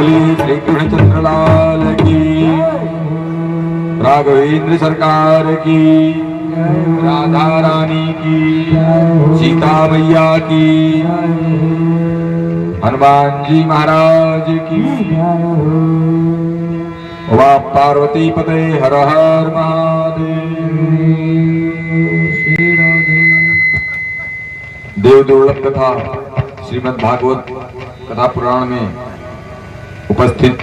बोलिए श्री कृष्णचंद्र लाल की, राघवेंद्र सरकार की, राधा रानी की, सीता मैया की, हनुमान जी महाराज की। वाह पार्वती पते हर हर महादेव। देव दुर्लभ कथा श्रीमद् भागवत कथा पुराण में उपस्थित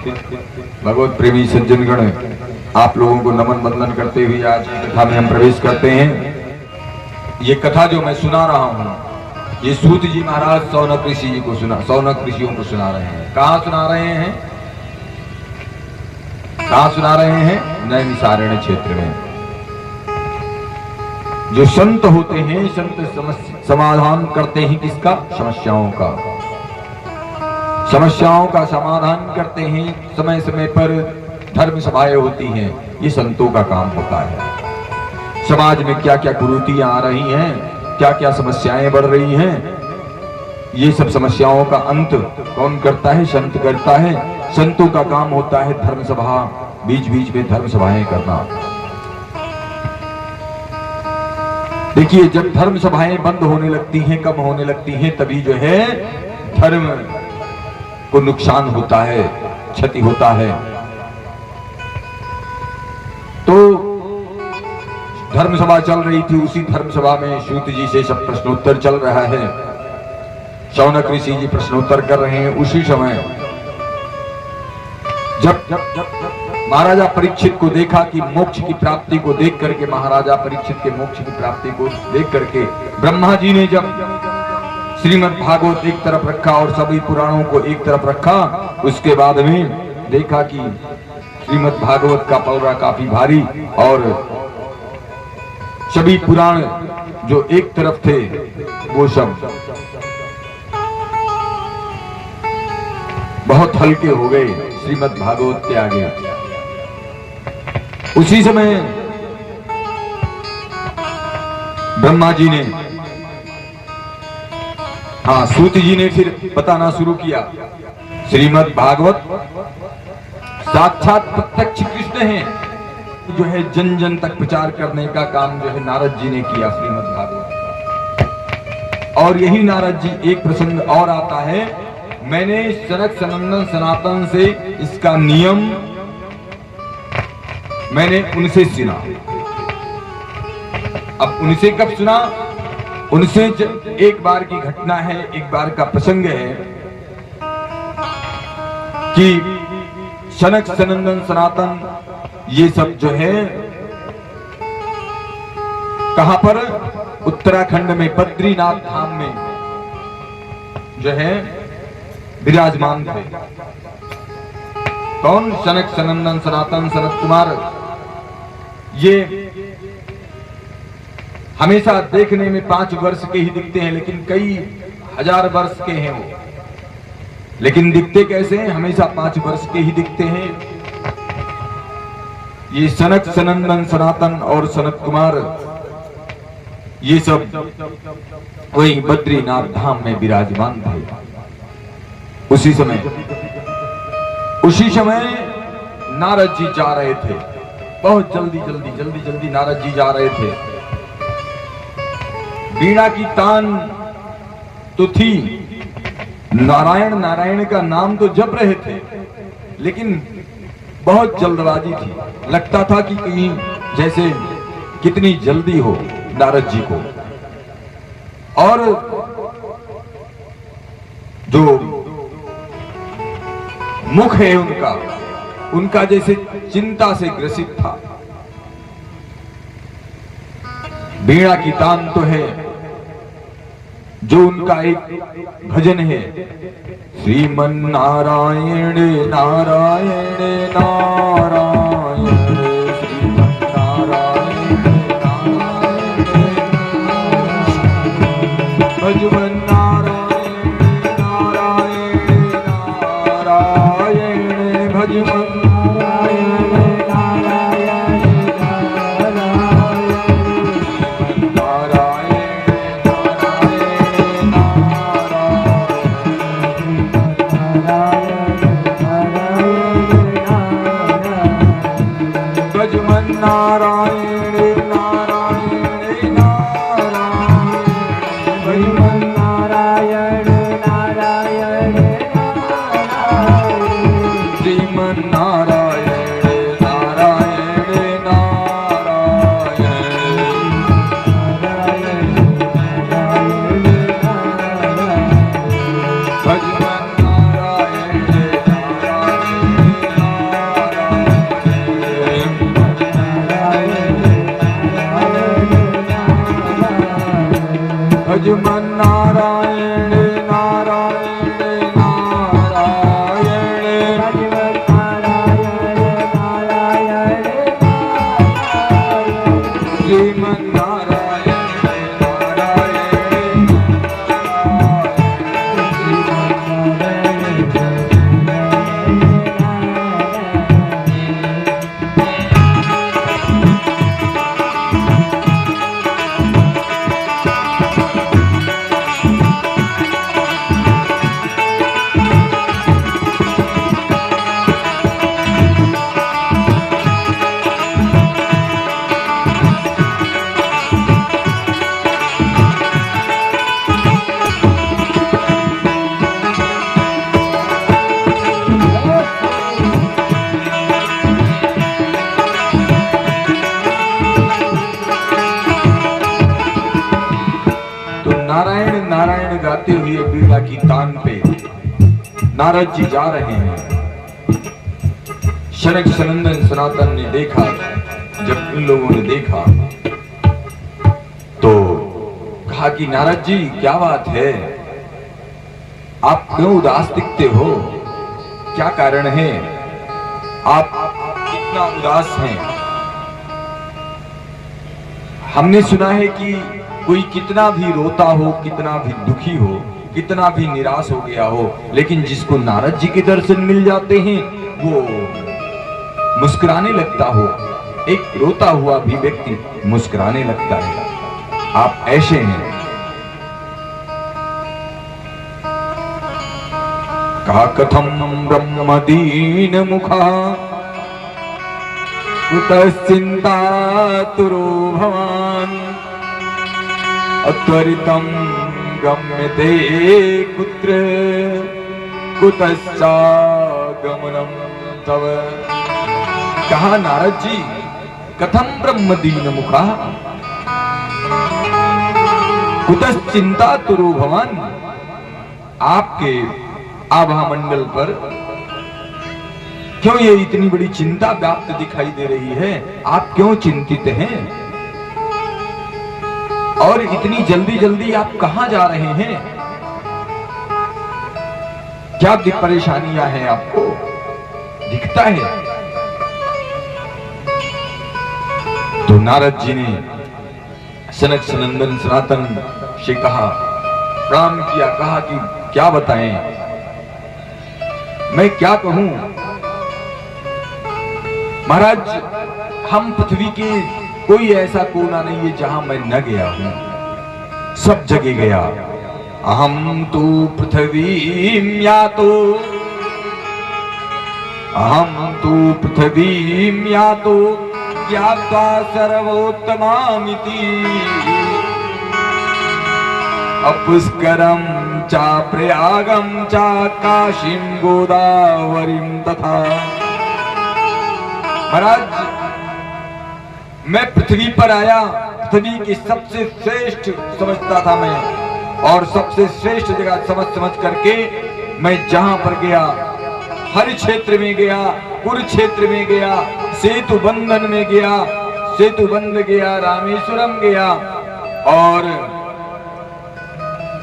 भगवत प्रेमी सज्जनगण, आप लोगों को नमन वंदन करते हुए आज की कथा में हम प्रवेश करते हैं। ये कथा जो मैं सुना रहा हूँ, ये सूत जी महाराज सौनक ऋषि जी को सौनक ऋषियों को सुना रहे हैं। कहाँ सुना रहे हैं? कहाँ सुना रहे हैं? नैमिषारण्य क्षेत्र में। जो संत होते हैं, संत समाधान करते हैं किसका? समस्याओं का। समस्याओं का समाधान करते हैं। समय समय पर धर्म सभाएं होती हैं, ये संतों का काम होता है। समाज में क्या क्या कुरीतियां आ रही हैं, क्या क्या समस्याएं बढ़ रही हैं, ये सब समस्याओं का अंत कौन करता है? संत करता है। संतों का काम होता है धर्म सभा, बीच बीच में धर्म सभाएं करना। देखिए, जब धर्म सभाएं बंद होने लगती हैं, कम होने लगती हैं, तभी जो है धर्म को नुकसान होता है, क्षति होता है। तो धर्म सभा चल रही थी, उसी धर्म सभा में सूत जी से सब प्रश्नोत्तर चल रहा है। शौनक ऋषि जी प्रश्नोत्तर कर रहे हैं। उसी समय जब महाराजा परीक्षित को देखा कि मोक्ष की प्राप्ति को देख करके, महाराजा परीक्षित के मोक्ष की प्राप्ति को देख करके ब्रह्मा जी ने जब श्रीमद् भागवत एक तरफ रखा और सभी पुराणों को एक तरफ रखा, उसके बाद में देखा कि श्रीमद् भागवत का पलड़ा काफी भारी और सभी पुराण जो एक तरफ थे वो सब बहुत हल्के हो गए श्रीमद् भागवत के आगे। उसी समय ब्रह्मा जी ने, सूत जी ने फिर बताना शुरू किया। श्रीमद् भागवत साक्षात प्रत्यक्ष कृष्ण हैं, जो है जन जन तक प्रचार करने का काम जो है नारद जी ने किया श्रीमद् भागवत। और यही नारद जी, एक प्रसंग और आता है, मैंने सनक सनंदन सनातन से इसका नियम मैंने उनसे सुना। अब उनसे कब सुना? उनसे एक बार की घटना है, एक बार का प्रसंग है कि सनक सनंदन सनातन ये सब जो है कहां पर? उत्तराखंड में बद्रीनाथ धाम में जो है विराजमान थे। कौन? सनक सनंदन सनातन सनत कुमार। ये हमेशा देखने में 5 वर्ष के ही दिखते हैं, लेकिन कई हजार वर्ष के हैं वो। लेकिन दिखते कैसे हैं? हमेशा 5 वर्ष के ही दिखते हैं। ये सनक सनंदन सनातन और सनत कुमार, ये सब वही बद्रीनाथ धाम में विराजमान थे। उसी समय नारद जी जा रहे थे। बहुत जल्दी नारद जी जा रहे थे। वीणा की तान तो थी, नारायण नारायण का नाम तो जप रहे थे, लेकिन बहुत जल्दबाजी थी। लगता था कि कहीं जैसे कितनी जल्दी हो नारद जी को। और जो मुख है उनका जैसे चिंता से ग्रसित था। वीणा की तान तो है, जो उनका एक भजन है, श्रीमन नारायण नारायण नारायण श्रीमन नारायण नारायण भजमन नारायण नारायण नारायण भजमन भजमन नारायण नारायण नारायण भजमन नारायण नारायण श्रीमन नारायण नारायण नारायण नारायण गाते हुए बीड़ा की तान पे नारद जी जा रहे हैं। शनक सनंदन सनातन ने देखा, जब उन लोगों ने देखा तो कहा कि नारद जी क्या बात है, आप क्यों उदास दिखते हो, क्या कारण है, आप कितना उदास हैं। हमने सुना है कि कोई कितना भी रोता हो, कितना भी दुखी हो, कितना भी निराश हो गया हो, लेकिन जिसको नारद जी के दर्शन मिल जाते हैं वो मुस्कुराने लगता हो। एक रोता हुआ भी व्यक्ति मुस्कुराने लगता है। आप ऐसे हैं। का कथम ब्रह्मदीन मुखा कुतश्चिन्तातुरो भवान् अत्वरितं गम्यते कुत्र कुतश्चागमनं तव। कहा नारद जी कथम ब्रह्मदीन मुखा कुतश्चिन्तातुरो भवान्, आपके आभा मंडल पर क्यों ये इतनी बड़ी चिंता व्याप्त दिखाई दे रही है, आप क्यों चिंतित हैं और इतनी जल्दी जल्दी आप कहां जा रहे हैं, क्या परेशानियां हैं आपको, दिखता है। तो नारद जी ने सनक सनंदन सनातन से कहा, प्रणाम किया, कहा कि क्या बताएं, मैं क्या कहूं महाराज, हम पृथ्वी के कोई ऐसा कोना नहीं है जहां मैं न गया हूं, सब जगह गया। अहम तो पृथ्वीं यातो, अहम तो पृथ्वीं यातो ज्ञात्वा सर्वोत्तमामिति अपुष्करं चा प्रयागं चा काशीं गोदावरीं तथा। महाराज मैं पृथ्वी पर आया, पृथ्वी की सबसे श्रेष्ठ समझता था मैं, और सबसे श्रेष्ठ जगह समझ करके मैं जहां पर गया, हर क्षेत्र में गया, कुरुक्षेत्र में गया, सेतु बंधन में गया, सेतु बंध गया, रामेश्वरम गया, और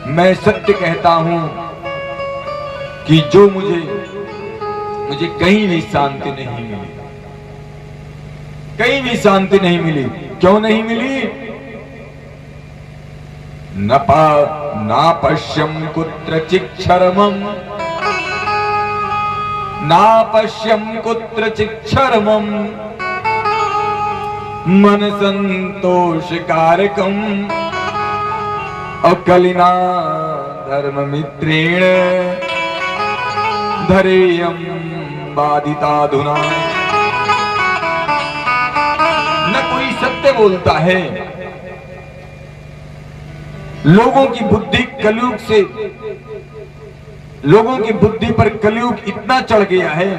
मैं सत्य कहता हूं कि जो मुझे कहीं भी शांति नहीं मिली, कहीं भी शांति नहीं मिली। क्यों नहीं मिली? ना पश्यम कुत्रचिक्षरमं, ना पश्यम कुत्रचिक्षरमं मन संतोषकारकं अकलिना धर्ममित्रेण धरेयं बाधिताधुना। न कोई सत्य बोलता है, लोगों की बुद्धि कलयुग से, लोगों की बुद्धि पर कलयुग इतना चढ़ गया है,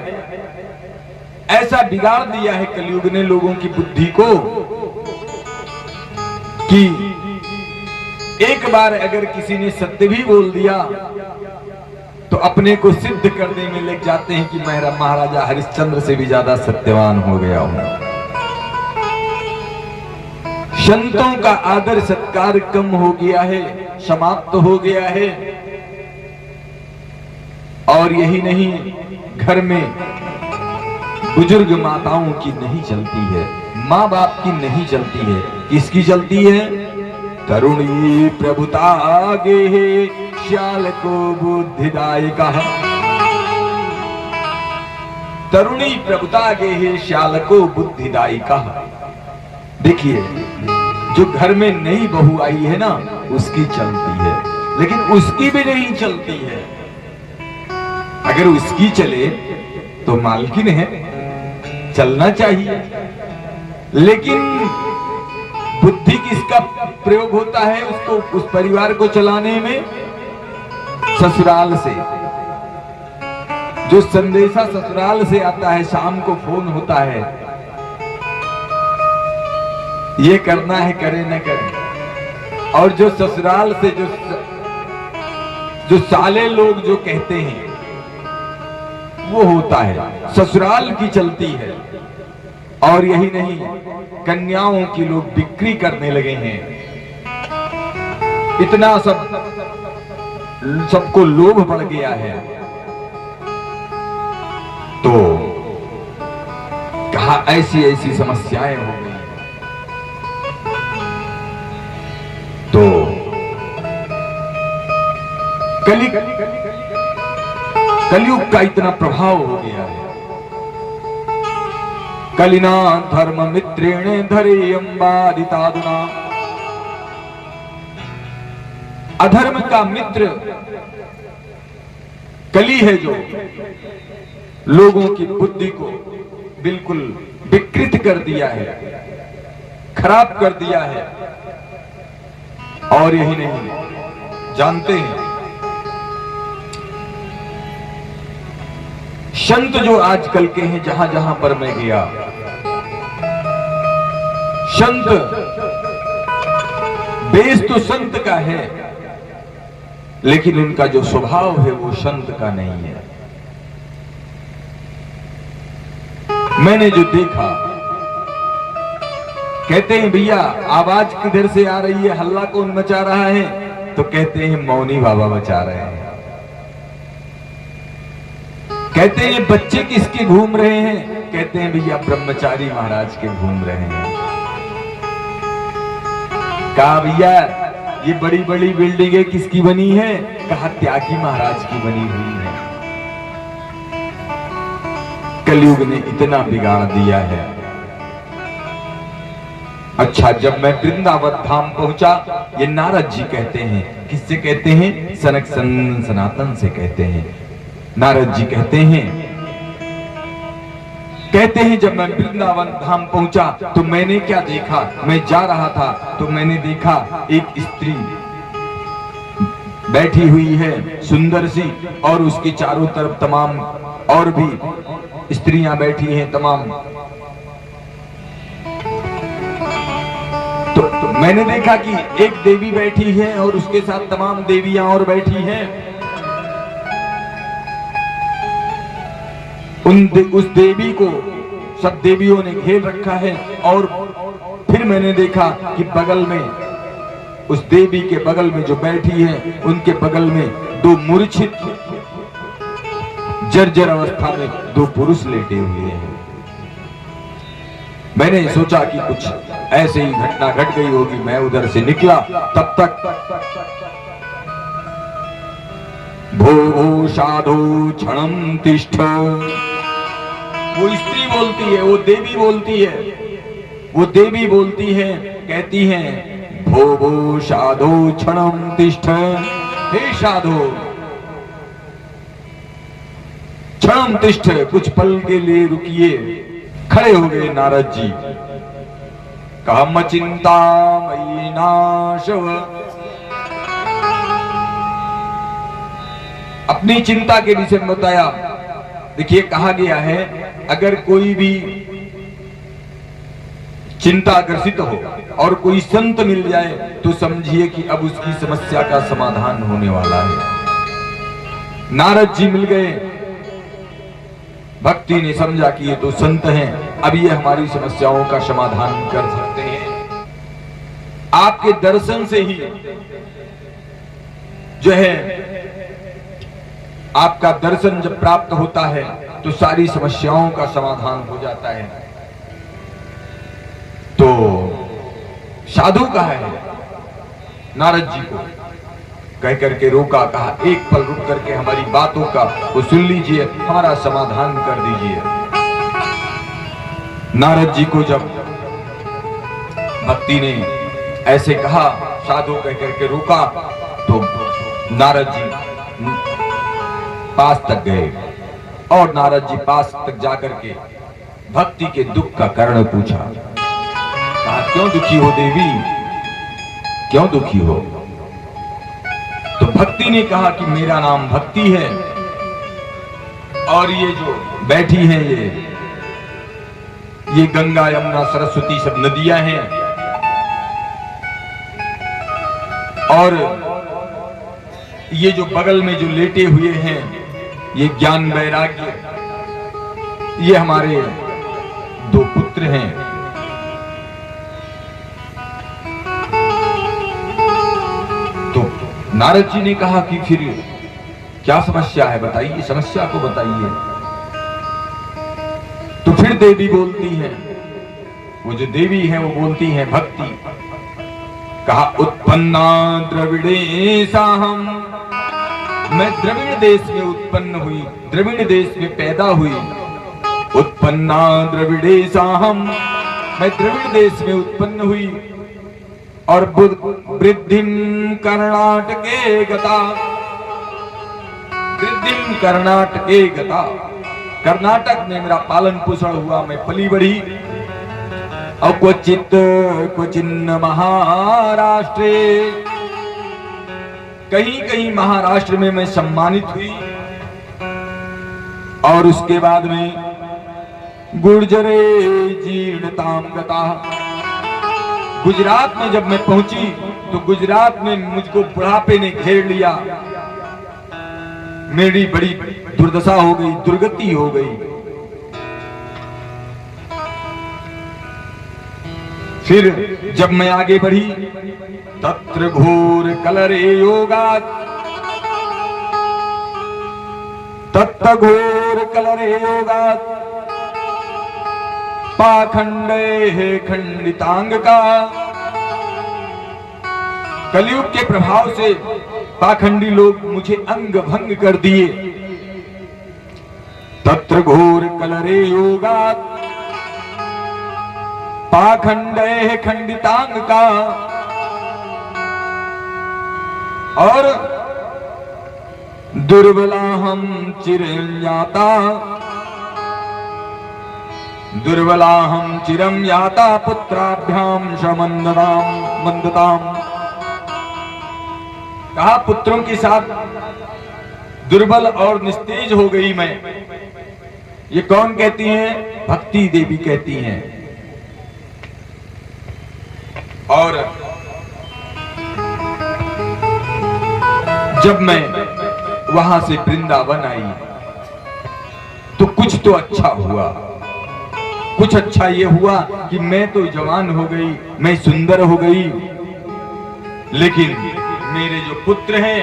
ऐसा बिगाड़ दिया है कलयुग ने लोगों की बुद्धि को कि एक बार अगर किसी ने सत्य भी बोल दिया तो अपने को सिद्ध करने में लग जाते हैं कि मैं महाराजा हरिश्चंद्र से भी ज्यादा सत्यवान हो गया हूं। संतों का आदर सत्कार कम हो गया है, समाप्त हो गया है। और यही नहीं, घर में बुजुर्ग माताओं की नहीं चलती है, माँ बाप की नहीं चलती है, किसकी चलती है? तरुणी प्रभुता आगे है, श्याल को बुद्धिदायिका। तरुणी प्रभुता आगे है, श्याल को बुद्धिदायिका। देखिए, जो घर में नई बहू आई है ना, उसकी चलती है, लेकिन उसकी भी नहीं चलती है। अगर उसकी चले तो मालकिन है, चलना चाहिए। लेकिन बुद्धि किसका प्रयोग होता है उसको, उस परिवार को चलाने में? ससुराल से। जो संदेशा ससुराल से आता है, शाम को फोन होता है, ये करना है, करे न करे। और जो ससुराल से जो साले लोग जो कहते हैं, वो होता है, ससुराल की चलती है। और यही नहीं, कन्याओं की लोग बिक्री करने लगे हैं। इतना सबको लोभ बढ़ गया है। तो कहा ऐसी ऐसी समस्याएं हो गई। तो कलयुग का इतना प्रभाव हो गया है। कलिना धर्म मित्रेण धरे अम्बादितादुना। अधर्म का मित्र कली है, जो लोगों की बुद्धि को बिल्कुल विकृत कर दिया है, खराब कर दिया है। और यही नहीं, जानते हैं संत जो आजकल के हैं, जहां जहां पर मैं गया, संत देश तो संत का है, लेकिन उनका जो स्वभाव है वो संत का नहीं है। मैंने जो देखा, कहते हैं भैया आवाज किधर से आ रही है, हल्ला कौन मचा रहा है? तो कहते हैं मौनी बाबा मचा रहे हैं। कहते हैं बच्चे किसके घूम रहे हैं? कहते हैं भैया ब्रह्मचारी महाराज के घूम रहे हैं। कहा भैया ये बड़ी बड़ी बिल्डिंगें किसकी बनी है? कहा त्यागी महाराज की बनी हुई है। कलयुग ने इतना बिगाड़ दिया है। अच्छा, जब मैं वृंदावन धाम पहुंचा, ये नारद जी कहते हैं, किससे कहते हैं? सनक सनातन से कहते हैं। नारद जी कहते हैं जब मैं वृंदावन धाम पहुंचा तो मैंने क्या देखा? मैं जा रहा था तो मैंने देखा एक स्त्री बैठी हुई है सुंदर सी, और उसके चारों तरफ तमाम और भी स्त्रियां बैठी हैं तमाम। तो मैंने देखा कि एक देवी बैठी है और उसके साथ तमाम देवियां और बैठी हैं। उस देवी को सब देवियों ने घेर रखा है। और फिर मैंने देखा कि बगल में, उस देवी के बगल में जो बैठी है, उनके बगल में दो मूर्छित जर्जर अवस्था में दो पुरुष लेटे हुए हैं। मैंने सोचा कि कुछ ऐसे ही घटना घट गई होगी। मैं उधर से निकला, तब तक भो साधो क्षणम तिष्ठ, वो स्त्री बोलती है, वो देवी बोलती है, वो देवी बोलती है, कहती है भो साधो क्षणम तिष्ठ, हे साधो क्षणम तिष्ठ, कुछ पल के लिए रुकिए। खड़े हो गए नारद जी। कहा मचिंता मयि नाशव, अपनी चिंता के विषय में बताया। देखिए कहा गया है, अगर कोई भी चिंता ग्रसित हो और कोई संत मिल जाए तो समझिए कि अब उसकी समस्या का समाधान होने वाला है। नारद जी मिल गए। भक्ति ने समझा कि ये तो संत हैं, अब ये हमारी समस्याओं का समाधान कर सकते हैं। आपके दर्शन से ही जो है, आपका दर्शन जब प्राप्त होता है तो सारी समस्याओं का समाधान हो जाता है। तो साधु कहा है नारद जी को, कह करके रोका, कहा एक पल रुक करके हमारी बातों का वो सुन लीजिए, हमारा समाधान कर दीजिए। नारद जी को जब भक्ति ने ऐसे कहा, साधु कह करके रोका, तो नारद जी पास तक गए और नारद जी पास तक जाकर के भक्ति के दुख का कारण पूछा। कहा क्यों दुखी हो देवी, क्यों दुखी हो? तो भक्ति ने कहा कि मेरा नाम भक्ति है और ये जो बैठी हैं ये गंगा यमुना सरस्वती सब नदियां हैं, और ये जो बगल में जो लेटे हुए हैं ये ज्ञान वैराग्य, ये हमारे दो पुत्र हैं। तो नारद जी ने कहा कि फिर क्या समस्या है, बताइए, समस्या को बताइए। तो फिर देवी बोलती हैं, वो जो देवी है वो बोलती हैं भक्ति। कहा उत्पन्ना द्रविड़ेशाहम, मैं द्रविड़ देश में उत्पन्न हुई, द्रविड़ देश में पैदा हुई। उत्पन्ना द्रविड़ेशाहम, मैं द्रविड़ देश में उत्पन्न हुई और वृद्धिम कर्णाटके गता, वृद्धिम कर्णाटके गता, कर्नाटक में मेरा पालन पोषण हुआ, मैं पली बढ़ी। और क्वचिन्न महाराष्ट्रे, कहीं कहीं महाराष्ट्र में मैं सम्मानित हुई। और उसके बाद में गुर्जरे जीर्णताम गता, गुजरात में जब मैं पहुंची तो गुजरात में मुझको बुढ़ापे ने घेर लिया, मेरी बड़ी दुर्दशा हो गई, दुर्गति हो गई। फिर जब मैं आगे बढ़ी, तत्र घोर कलरे योगात्, तत्र घोर कलरे योगात् पाखंडे खंडितांग का, कलयुग के प्रभाव से पाखंडी लोग मुझे अंग भंग कर दिए। तत्र घोर कलरे योगात् पाखंडे खंडितांग का, और दुर्बला हम चिरं याता, दुर्बला हम चिरं याता पुत्राभ्याम शमंदताम मंदताम। कहा पुत्रों के साथ दुर्बल और निस्तेज हो गई मैं। ये कौन कहती हैं? भक्ति देवी कहती हैं। और जब मैं वहां से वृंदावन आई तो कुछ तो अच्छा हुआ, कुछ अच्छा ये हुआ कि मैं तो जवान हो गई, मैं सुंदर हो गई, लेकिन मेरे जो पुत्र हैं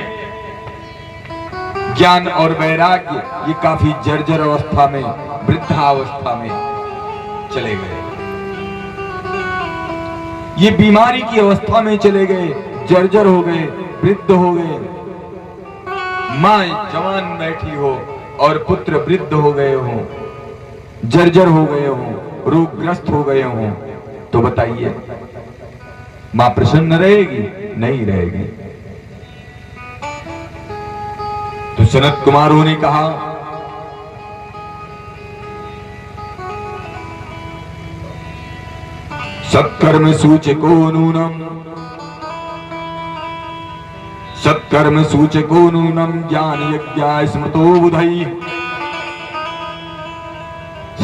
ज्ञान और वैराग्य, ये काफी जर्जर अवस्था में, वृद्धावस्था में चले गए। ये बीमारी की अवस्था में चले गए, जर्जर हो गए, वृद्ध हो गए। मां जवान बैठी हो और पुत्र वृद्ध हो गए हो, जर्जर हो गए हो, रोगग्रस्त हो गए हो, तो बताइए मां प्रसन्न रहेगी? नहीं रहेगी। तो सनत कुमारों ने कहा सत्कर्म सूचको नूनम, सत्कर्म सूचको नूनम ज्ञान यज्ञ स्मृतो बुधई,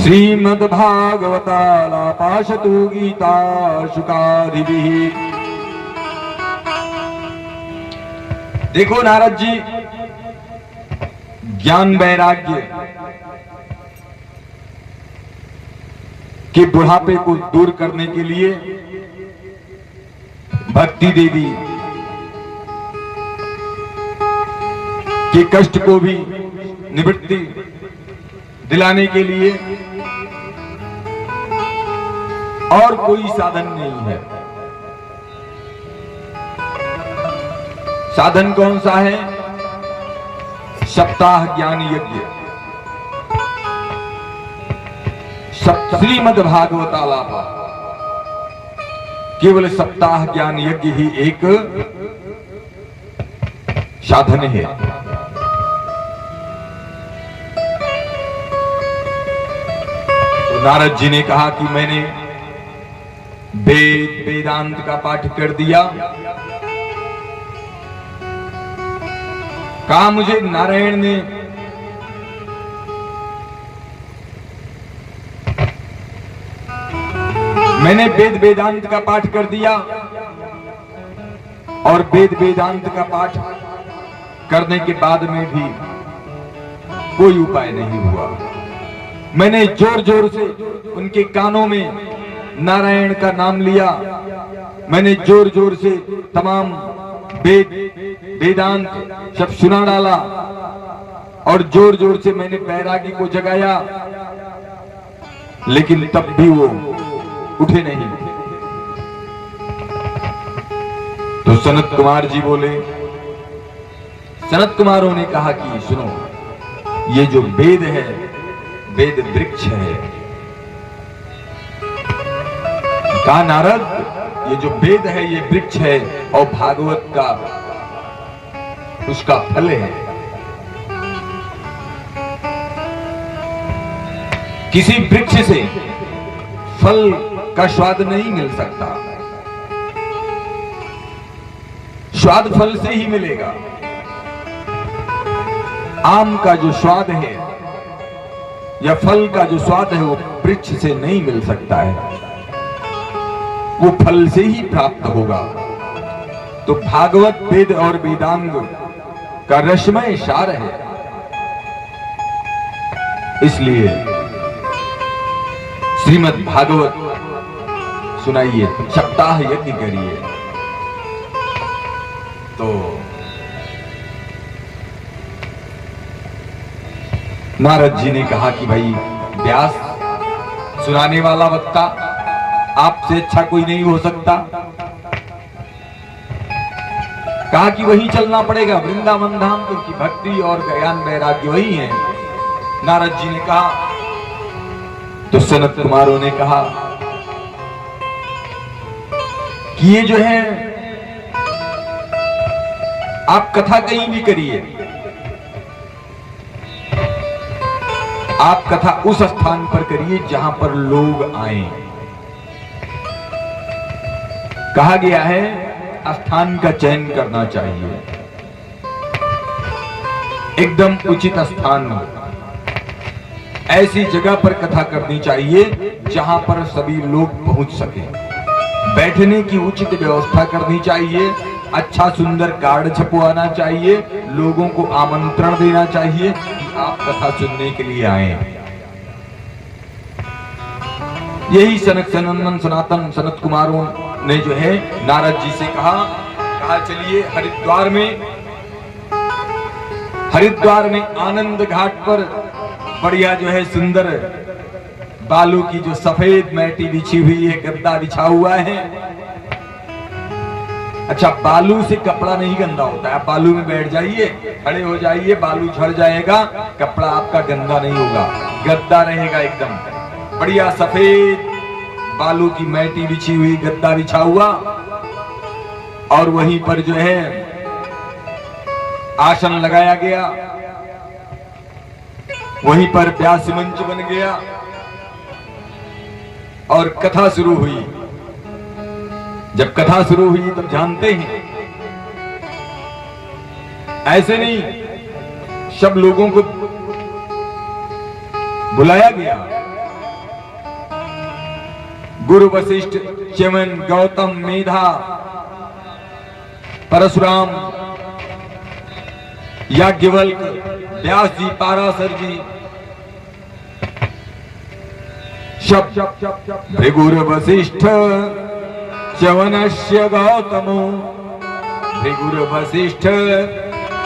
श्रीमद् भागवतालापाशतु गीता शुकादिभिः। देखो नारद जी, ज्ञान वैराग्य के बुढ़ापे को दूर करने के लिए भक्ति देवी के कष्ट को भी निवृत्ति दिलाने के लिए और कोई साधन नहीं है। साधन कौन सा है? सप्ताह ज्ञान यज्ञ। श्रीमद् भागवतालापा केवल सप्ताह ज्ञान यज्ञ ही एक साधन है। तो नारद जी ने कहा कि मैंने वेद वेदांत का पाठ कर दिया। कहा मुझे नारायण ने मैंने वेद वेदांत का पाठ कर दिया और वेद वेदांत का पाठ करने के बाद में भी कोई उपाय नहीं हुआ। मैंने जोर जोर से उनके कानों में नारायण का नाम लिया। मैंने जोर जोर से तमाम वेद वेदांत सब सुना डाला और जोर जोर से मैंने बैरागी को जगाया, लेकिन तब भी वो उठे नहीं। तो सनत कुमार जी बोले, सनत कुमारों ने कहा कि सुनो, ये जो वेद है वेद वृक्ष है। कहा नारद, ये जो वेद है ये वृक्ष है और भागवत का उसका फल है। किसी वृक्ष से फल का स्वाद नहीं मिल सकता, स्वाद फल से ही मिलेगा। आम का जो स्वाद है या फल का जो स्वाद है वो वृक्ष से नहीं मिल सकता है, वो फल से ही प्राप्त होगा। तो भागवत वेद और वेदांग का रसमय सार है। इसलिए श्रीमद् भागवत सुनाइए, सप्ताह यज्ञ करिए। तो नारद जी ने कहा कि भाई व्यास, सुनाने वाला वक्ता आपसे अच्छा कोई नहीं हो सकता। कहा कि वही चलना पड़ेगा वृंदावन धाम, क्योंकि भक्ति और ज्ञान वैराग्य वही है। नारद जी ने कहा। तो सनत कुमारों ने कहा कि ये जो है आप कथा कहीं भी करिए, आप कथा उस स्थान पर करिए जहां पर लोग आए। कहा गया है स्थान का चयन करना चाहिए, एकदम उचित स्थान हो। ऐसी जगह पर कथा करनी चाहिए जहां पर सभी लोग पहुंच सके। बैठने की उचित व्यवस्था करनी चाहिए, अच्छा सुंदर कार्ड छपवाना चाहिए, लोगों को आमंत्रण देना चाहिए कि आप कथा सुनने के लिए आए। यही सनक सनंदन सनातन सनत कुमारों ने जो है नारद जी से कहा चलिए हरिद्वार में आनंद घाट पर बढ़िया जो है सुंदर बालू की जो सफेद मैटी बिछी हुई है, गद्दा बिछा हुआ है। अच्छा, बालू से कपड़ा नहीं गंदा होता है। आप बालू में बैठ जाइए, खड़े हो जाइए, बालू झड़ जाएगा, कपड़ा आपका गंदा नहीं होगा, गद्दा रहेगा एकदम बढ़िया सफेद बालू की मैटी बिछी हुई, गद्दा बिछा हुआ, और वहीं पर जो है आसन लगाया गया, वहीं पर व्यास मंच बन गया और कथा शुरू हुई। जब कथा शुरू हुई तब जानते हैं ऐसे नहीं, सब लोगों को बुलाया गया। गुरु वशिष्ठ, च्यवन, गौतम, मेधा, परशुराम, याज्ञवल्क्य, व्यास जी, पाराशर जी, शब्द भृगुर वशिष्ठ च्यवनस्य गौतमो, भृगुर वशिष्ठ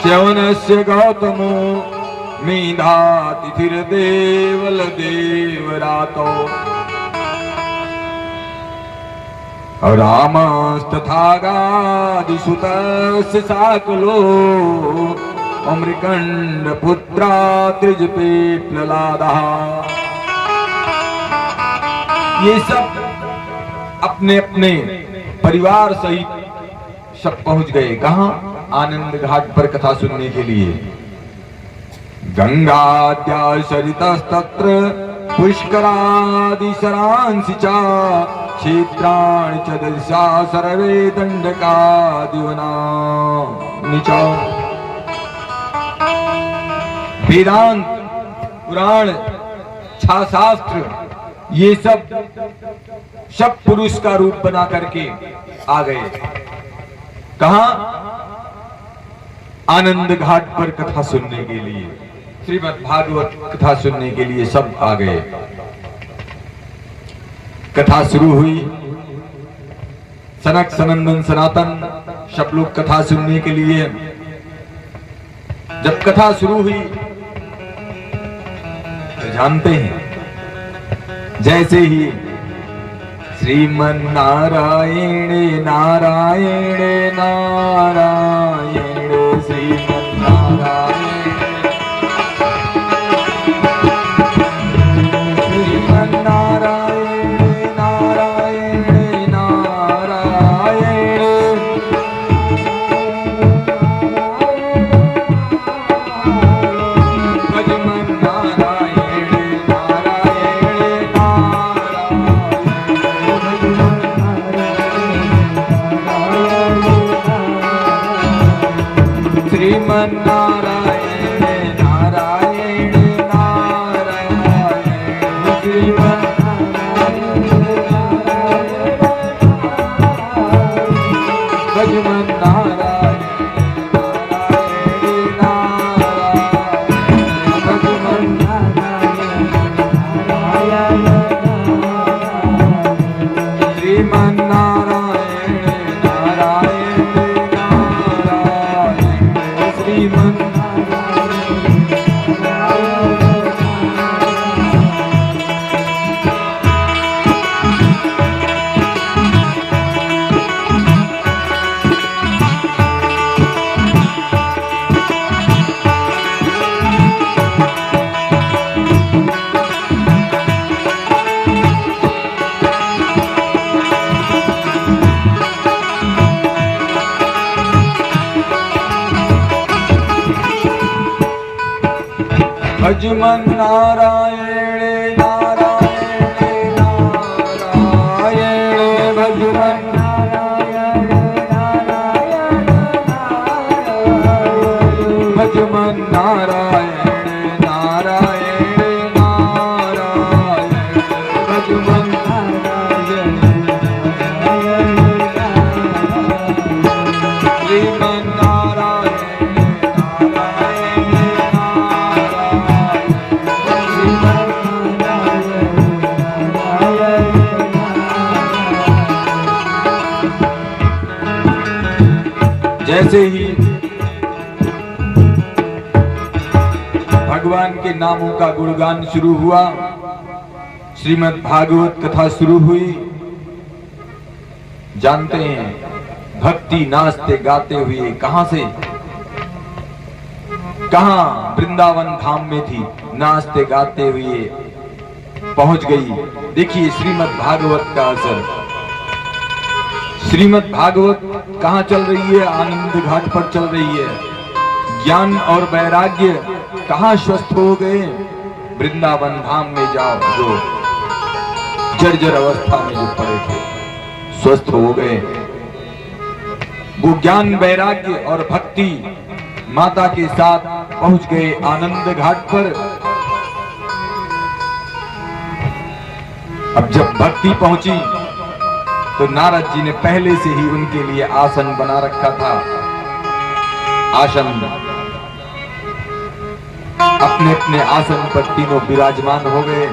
च्यवनस्य गौतमो, मेधातिथिर्देवल देवरातो, रामस्तथागादिसुतस्य साकलो, अमृकंड पुत्रा त्रिजपे प्रहलादः। ये सब अपने अपने परिवार सहित सब पहुंच गए। कहां? आनंद घाट पर कथा सुनने के लिए। गंगाद्या सरितस्तत्र पुष्करादि शरांसि च, क्षेत्राणि च दशा सर्वे दंडकादिवनानि च। वेदांत, पुराण, शास्त्र, ये सब पुरुष का रूप बना करके आ गए। कहां? आनंद घाट पर कथा सुनने के लिए, श्रीमद् भागवत कथा सुनने के लिए सब आ गए। कथा शुरू हुई। सनक सनंदन सनातन सब लोग कथा सुनने के लिए। जब कथा शुरू हुई तो जानते हैं, जैसे ही श्रीमन्नारायण नारायण नारायण श्रीमन्नारायण श्रीमन्नारायण नारायण नारायण श्रीमन्नारायण नारायण नारायण भजमन नारायण नारायण नारायण भजमन नारायण नारायण भजमन नारायण नारायण नारायण भजमन नारायण श्रीमन जैसे ही भगवान के नामों का गुणगान शुरू हुआ, श्रीमद् भागवत कथा शुरू हुई। जानते हैं, भक्ति नाचते गाते हुए कहां से कहां वृंदावन धाम में थी, नाचते गाते हुए पहुंच गई। देखिए श्रीमद् भागवत का असर। श्रीमद् भागवत कहां चल रही है? आनंद घाट पर चल रही है। ज्ञान और वैराग्य कहां स्वस्थ हो गए? वृंदावन धाम में जाओ, जो जर्जर अवस्था में जो पड़े थे स्वस्थ हो गए। वो ज्ञान वैराग्य और भक्ति माता के साथ पहुंच गए आनंद घाट पर। अब जब भक्ति पहुंची तो नारद जी ने पहले से ही उनके लिए आसन बना रखा था। आसन अपने अपने आसन पर तीनों विराजमान हो गए।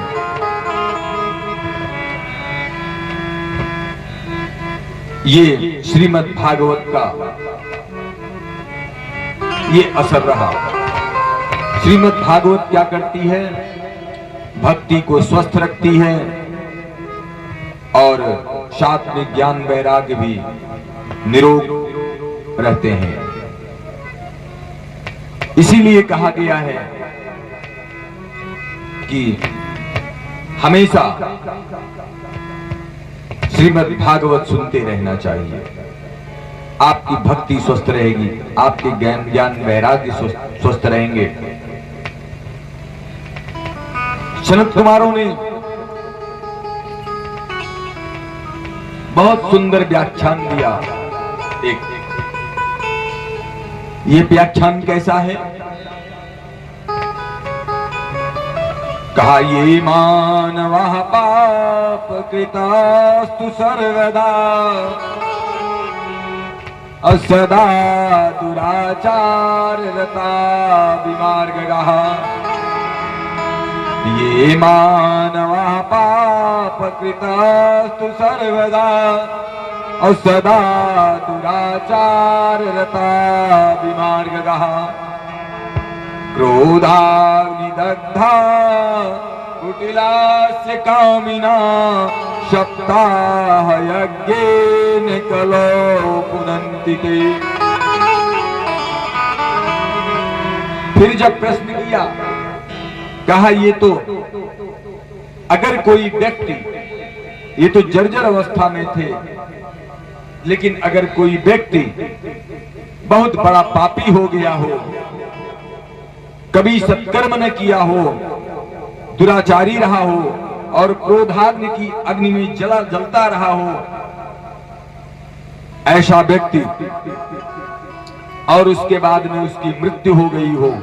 ये श्रीमद् भागवत का ये असर रहा। श्रीमद् भागवत क्या करती है? भक्ति को स्वस्थ रखती है और साथ में ज्ञान वैराग्य भी निरोग रहते हैं। इसीलिए कहा गया है कि हमेशा श्रीमद् भागवत सुनते रहना चाहिए। आपकी भक्ति स्वस्थ रहेगी, आपके ज्ञान वैराग्य स्वस्थ रहेंगे। सनत कुमारों ने बहुत सुंदर व्याख्यान दिया। एक ये व्याख्यान कैसा है? कहा ये मानवः पाप कृतास्तु सर्वदा असदा दुराचार रता विमार्गः। ये मानवः पाप कृतास्तु सर्वदा असदा दुराचार रता विमार्गः। क्रोधाग्निदग्धा कुटिलास्य कामिना सप्ताह यज्ञेन कलो पुनन्ति ते। फिर जब प्रश्न किया, कहा ये तो अगर कोई व्यक्ति, ये तो जर्जर अवस्था में थे, लेकिन अगर कोई व्यक्ति बहुत बड़ा पापी हो गया हो, कभी सत्कर्म न किया हो, दुराचारी रहा हो और क्रोधाग्नि की अग्नि में जलता रहा हो, ऐसा व्यक्ति और उसके बाद में उसकी मृत्यु हो गई हो,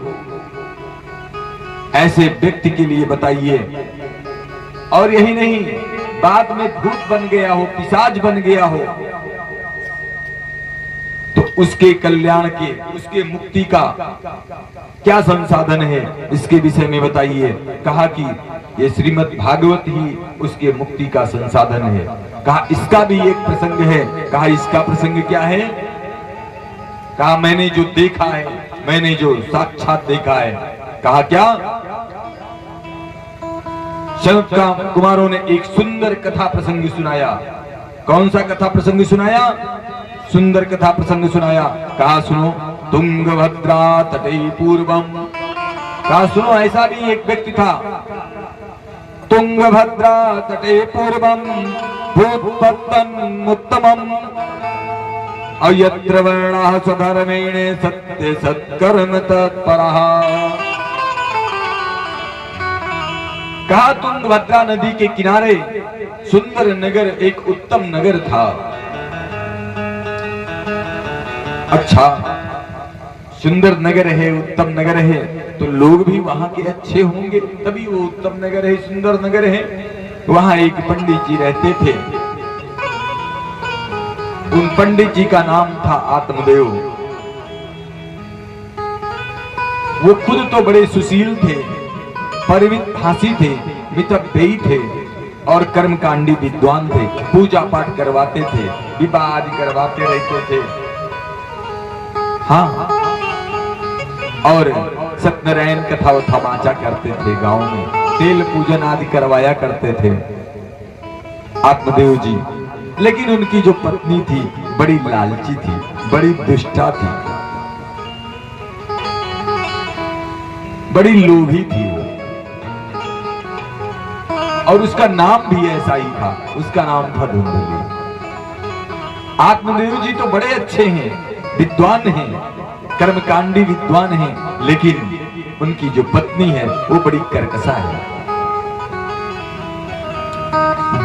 ऐसे व्यक्ति के लिए बताइए। और यही नहीं, बाद में भूत बन गया हो, पिशाच बन गया हो, तो उसके कल्याण के, उसके मुक्ति का क्या संसाधन है, इसके विषय में बताइए। कहा कि ये श्रीमद् भागवत ही उसके मुक्ति का संसाधन है। कहा इसका भी एक प्रसंग है। कहा इसका प्रसंग क्या है? कहा मैंने जो देखा है, मैंने जो साक्षात देखा है। कहा क्या? सनत कुमारों ने एक सुंदर कथा प्रसंग सुनाया। कौन सा कथा प्रसंग सुनाया? सुंदर कथा प्रसंग सुनाया। कहा सुनो, तुंगभद्रा तटे पूर्वम। कहा सुनो, ऐसा भी एक व्यक्ति था, तुंगभद्रा तटे पूर्वम भूतपत्तन उत्तमम अयत्र वर्णः स्वधर्मेण सत्य सत्कर्म तत्परः। कहा तुंगभद्रा नदी के किनारे सुंदर नगर, एक उत्तम नगर था। अच्छा, सुंदर नगर है, उत्तम नगर है, तो लोग भी वहां के अच्छे होंगे, तभी वो उत्तम नगर है, सुंदर नगर है। वहां एक पंडित जी रहते थे। उन पंडित जी का नाम था आत्मदेव। वो खुद तो बड़े सुशील थे, परिमित भाषी थे, मितव्ययी थे और कर्मकांडी विद्वान थे। पूजा पाठ करवाते थे, विवाह आदि करवाते रहते थे। हाँ, और सत्यनारायण कथा व तमाचा करते थे, गांव में तेल पूजन आदि करवाया करते थे आत्मदेव जी। लेकिन उनकी जो पत्नी थी बड़ी लालची थी, बड़ी दुष्टा थी, बड़ी लोभी थी वो, और उसका नाम भी ऐसा ही था, उसका नाम था धुंधली। आत्मदेव जी तो बड़े अच्छे हैं, विद्वान हैं, कर्मकांडी विद्वान हैं, लेकिन उनकी जो पत्नी है वो बड़ी कर्कशा है।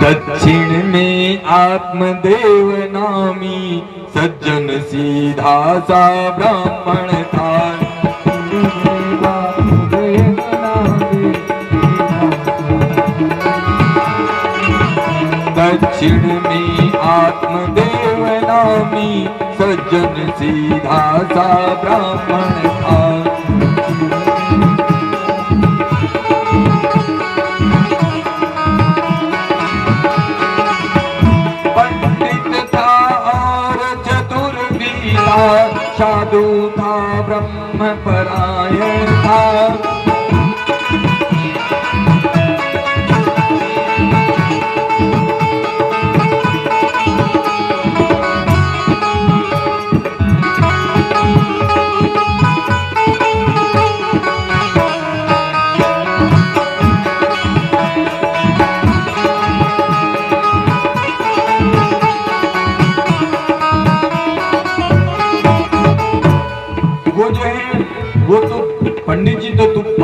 दक्षिण में आत्मदेव नामी सज्जन सीधा सा ब्राह्मण था। दक्षिण में आत्मदेव नामी सज्जन सीधा सा ब्राह्मण था।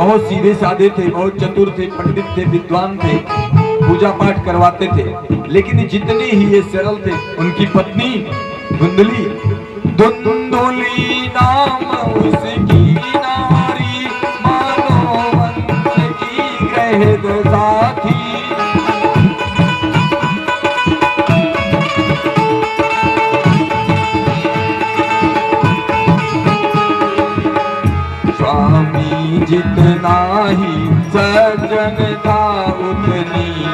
बहुत सीधे साधे थे, बहुत चतुर थे, पंडित थे, विद्वान थे, पूजा पाठ करवाते थे। लेकिन जितने ही ये सरल थे, उनकी पत्नी धुंधली, धुंधुली नाम उसकी नारी, मानो वंश की गृहद साथी। स्वामी जितना ही सज्जन था, उतनी ही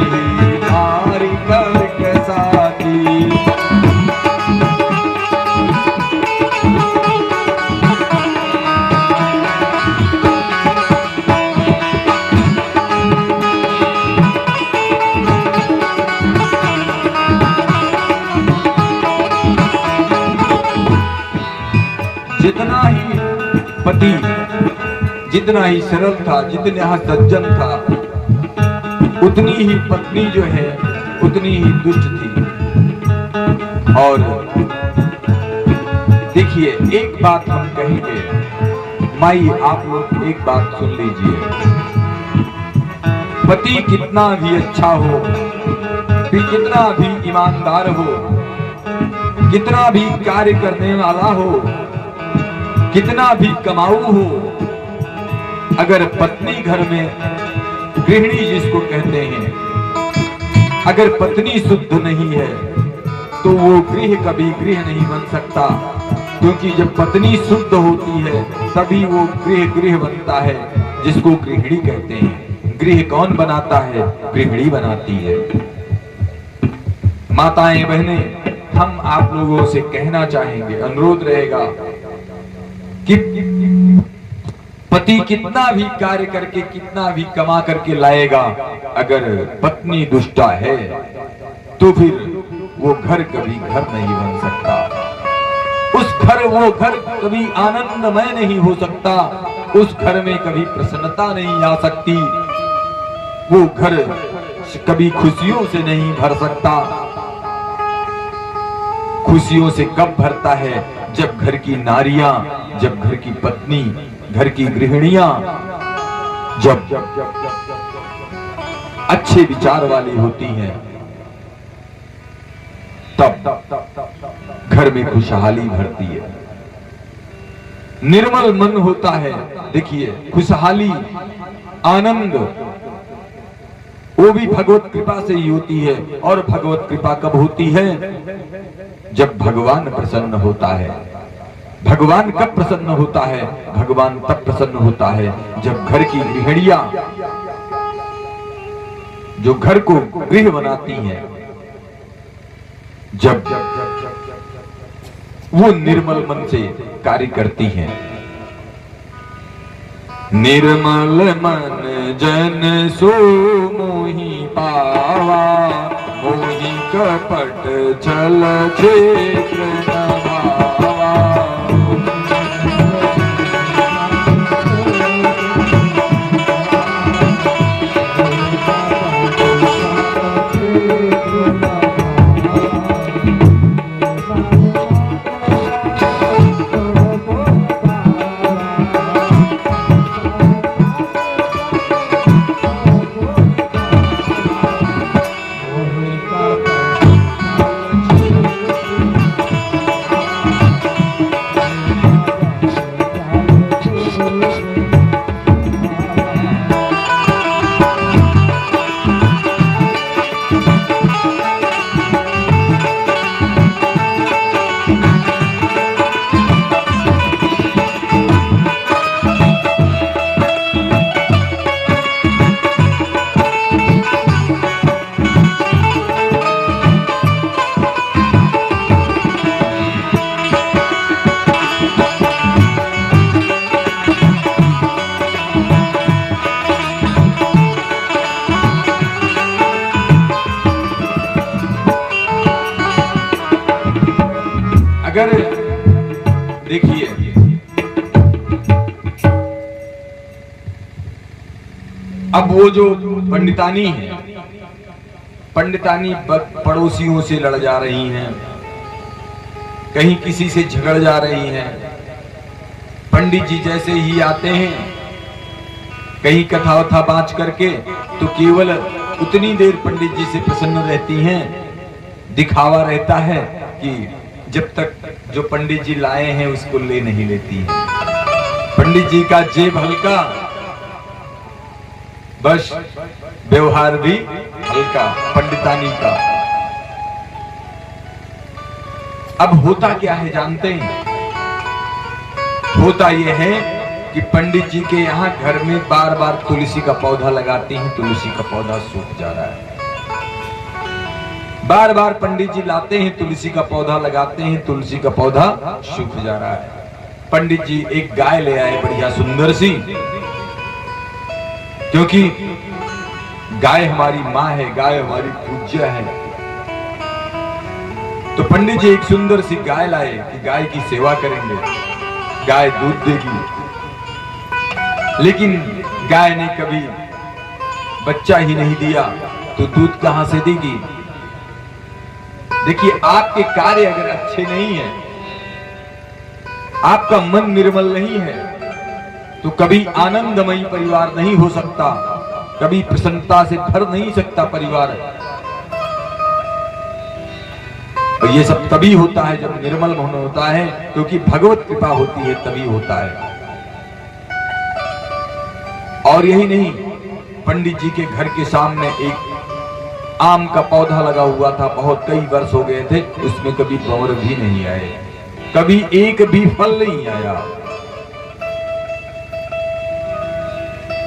नारी करके साथी। जितना ही पति जितना ही सरल था, जितना सज्जन था, उतनी ही पत्नी जो है उतनी ही दुष्ट थी। और देखिए, एक बात हम कहेंगे, माई आप लोग एक बात सुन लीजिए। पति कितना भी अच्छा हो, फिर कितना भी ईमानदार हो, कितना भी कार्य करने वाला हो, कितना भी कमाऊ हो, अगर पत्नी घर में, गृहिणी जिसको कहते हैं, अगर पत्नी शुद्ध नहीं है तो वो गृह कभी गृह नहीं बन सकता। क्योंकि जब पत्नी शुद्ध होती है तभी वो गृह बनता है, जिसको गृहिणी कहते हैं। गृह कौन बनाता है? गृहिणी बनाती है। माताएं बहनें, हम आप लोगों से कहना चाहेंगे, अनुरोध रहेगा कि पति कितना भी कार्य करके, कितना भी कमा करके लाएगा, अगर पत्नी दुष्टा है तो फिर वो घर कभी घर नहीं बन सकता। वो घर कभी आनंदमय नहीं हो सकता, उस घर में कभी प्रसन्नता नहीं आ सकती, वो घर कभी खुशियों से नहीं भर सकता। खुशियों से कब भरता है? जब घर की नारियां, जब घर की पत्नी, घर की गृहिणियां जब अच्छे विचार वाली होती हैं, तब घर में खुशहाली भरती है, निर्मल मन होता है। देखिए, खुशहाली, आनंद, वो भी भगवत कृपा से ही होती है। और भगवत कृपा कब होती है? जब भगवान प्रसन्न होता है। भगवान कब प्रसन्न होता है? भगवान तब प्रसन्न होता है जब घर की गृहिणियां, जो घर को गृह बनाती हैं, जब वो निर्मल मन से कार्य करती हैं। निर्मल मन जन सो मोहि पावा, मोहि कपट छल क्षेत्र न भावा। अगर देखिए, अब वो जो पंडितानी है, पंडितानी पड़ोसियों से लड़ जा रही हैं, कहीं किसी से झगड़ जा रही हैं। पंडित जी जैसे ही आते हैं कहीं कथा वथा बाँच करके तो केवल उतनी देर पंडित जी से प्रसन्न रहती हैं, दिखावा रहता है कि जब तक जो पंडित जी लाए हैं उसको ले नहीं लेती है। पंडित जी का जेब हल्का, बस व्यवहार भी हल्का पंडितानी का। अब होता क्या है जानते हैं? होता यह है कि पंडित जी के यहाँ घर में बार बार तुलसी का पौधा लगाते हैं, तुलसी का पौधा सूख जा रहा है। बार बार पंडित जी लाते हैं, तुलसी का पौधा लगाते हैं, तुलसी का पौधा सूख जा रहा है। पंडित जी एक गाय ले आए बढ़िया सुंदर सी, क्योंकि गाय हमारी माँ है, गाय हमारी पूज्य है। तो पंडित जी एक सुंदर सी गाय लाए कि गाय की सेवा करेंगे, गाय दूध देगी। लेकिन गाय ने कभी बच्चा ही नहीं दिया तो दूध कहां से देगी? देखिए, आपके कार्य अगर अच्छे नहीं है, आपका मन निर्मल नहीं है, तो कभी आनंदमयी परिवार नहीं हो सकता, कभी प्रसन्नता से भर नहीं सकता परिवार। और ये सब तभी होता है जब निर्मल मन होता है, क्योंकि भगवत कृपा होती है तभी होता है। और यही नहीं, पंडित जी के घर के सामने एक आम का पौधा लगा हुआ था, बहुत कई वर्ष हो गए थे, उसमें कभी भंवर भी नहीं आए, कभी एक भी फल नहीं आया।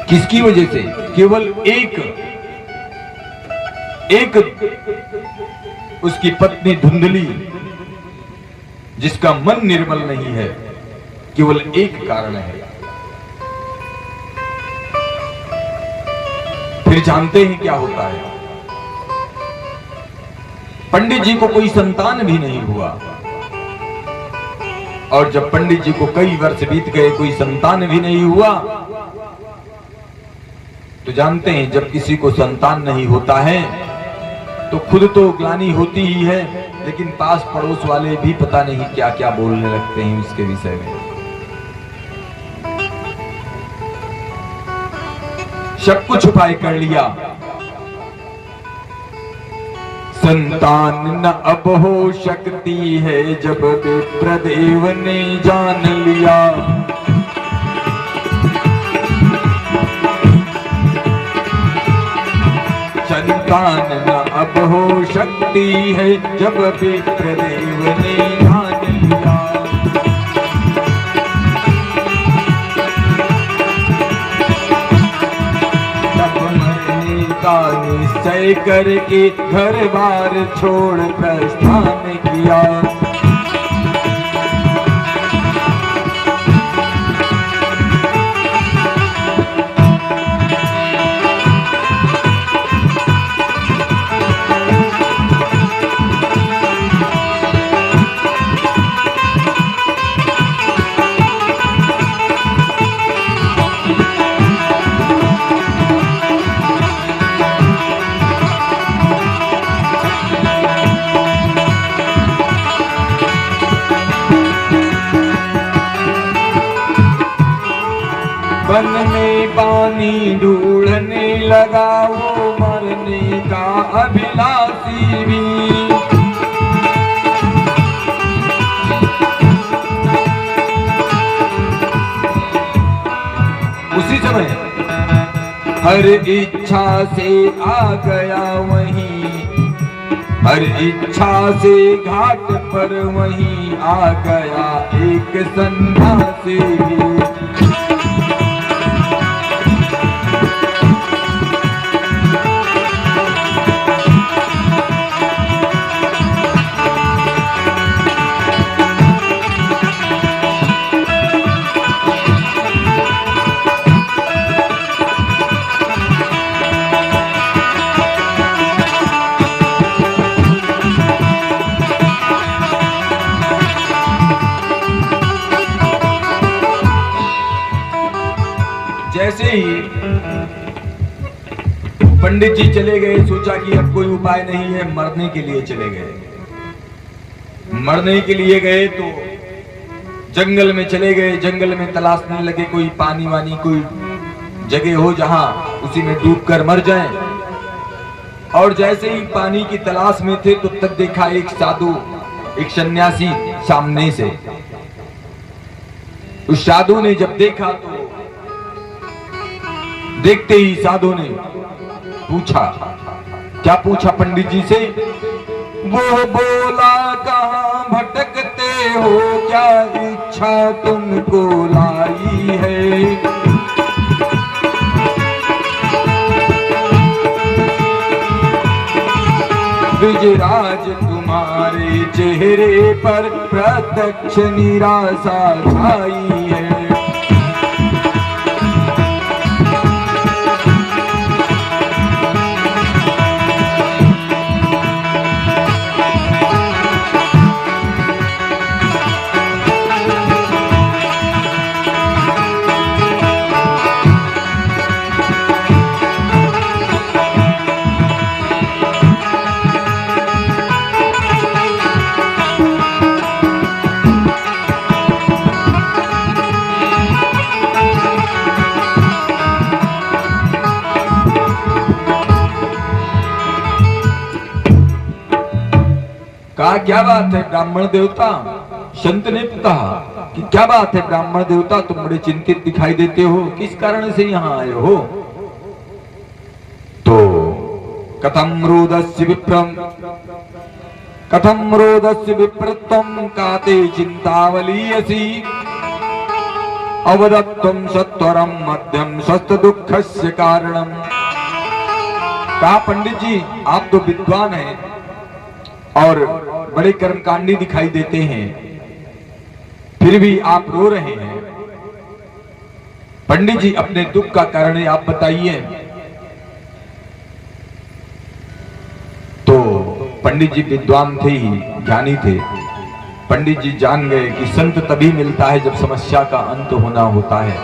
किसकी वजह से? केवल एक उसकी पत्नी धुंधली, जिसका मन निर्मल नहीं है, केवल एक कारण है। फिर जानते हैं क्या होता है? पंडित जी को कोई संतान भी नहीं हुआ, और जब पंडित जी को कई वर्ष बीत गए, कोई संतान भी नहीं हुआ, तो जानते हैं जब किसी को संतान नहीं होता है तो खुद तो ग्लानि होती ही है, लेकिन पास पड़ोस वाले भी पता नहीं क्या क्या बोलने लगते हैं उसके विषय में। सब कुछ उपाय कर लिया, संतान न अब हो सकती है, जब विप्रदेव ने जान लिया। संतान न अब हो सकती है, जब विप्रदेव ने जान लिया। निश्चय करके घर बार छोड़ प्रस्थान किया। वन में पानी ढूंढने लगा वो मरने का अभिलाषी भी। उसी समय हर इच्छा से आ गया वहीं, हर इच्छा से घाट पर वहीं आ गया एक सन्यासी भी। जैसे ही पंडित जी चले गए, सोचा कि अब कोई उपाय नहीं है, मरने के लिए चले गए। मरने के लिए गए तो जंगल में चले गए, जंगल में तलाशने लगे कोई पानी वानी, कोई जगह हो जहां उसी में डूबकर मर जाएं। और जैसे ही पानी की तलाश में थे तब तक देखा एक साधु, एक सन्यासी सामने से। उस साधु ने जब देखा तो देखते ही साधु ने पूछा, क्या पूछा पंडित जी से? वो बोला कहाँ भटकते हो, क्या इच्छा तुमको लाई है? ब्रिजराज तुम्हारे चेहरे पर प्रत्यक्ष निराशा छाई है। कहा क्या बात है ब्राह्मण देवता? संत ने कहा कि क्या बात है ब्राह्मण देवता, तुम बड़े चिंतित दिखाई देते हो, किस कारण से यहाँ आए हो? तो कथम रोदस्य विप्रम, कथम रोदस्य विप्रत्वम काते चिंतावलीयसी अवदत्तम सत्वरम मध्यम स्वस्थ दुःखस्य कारणम। कहा पंडित जी आप तो विद्वान हैं और बड़े कर्मकांडी दिखाई देते हैं, फिर भी आप रो रहे हैं। पंडित जी अपने दुख का कारण आप बताइए। तो पंडित जी विद्वान थे ही, ज्ञानी थे। पंडित जी जान गए कि संत तभी मिलता है जब समस्या का अंत होना होता है।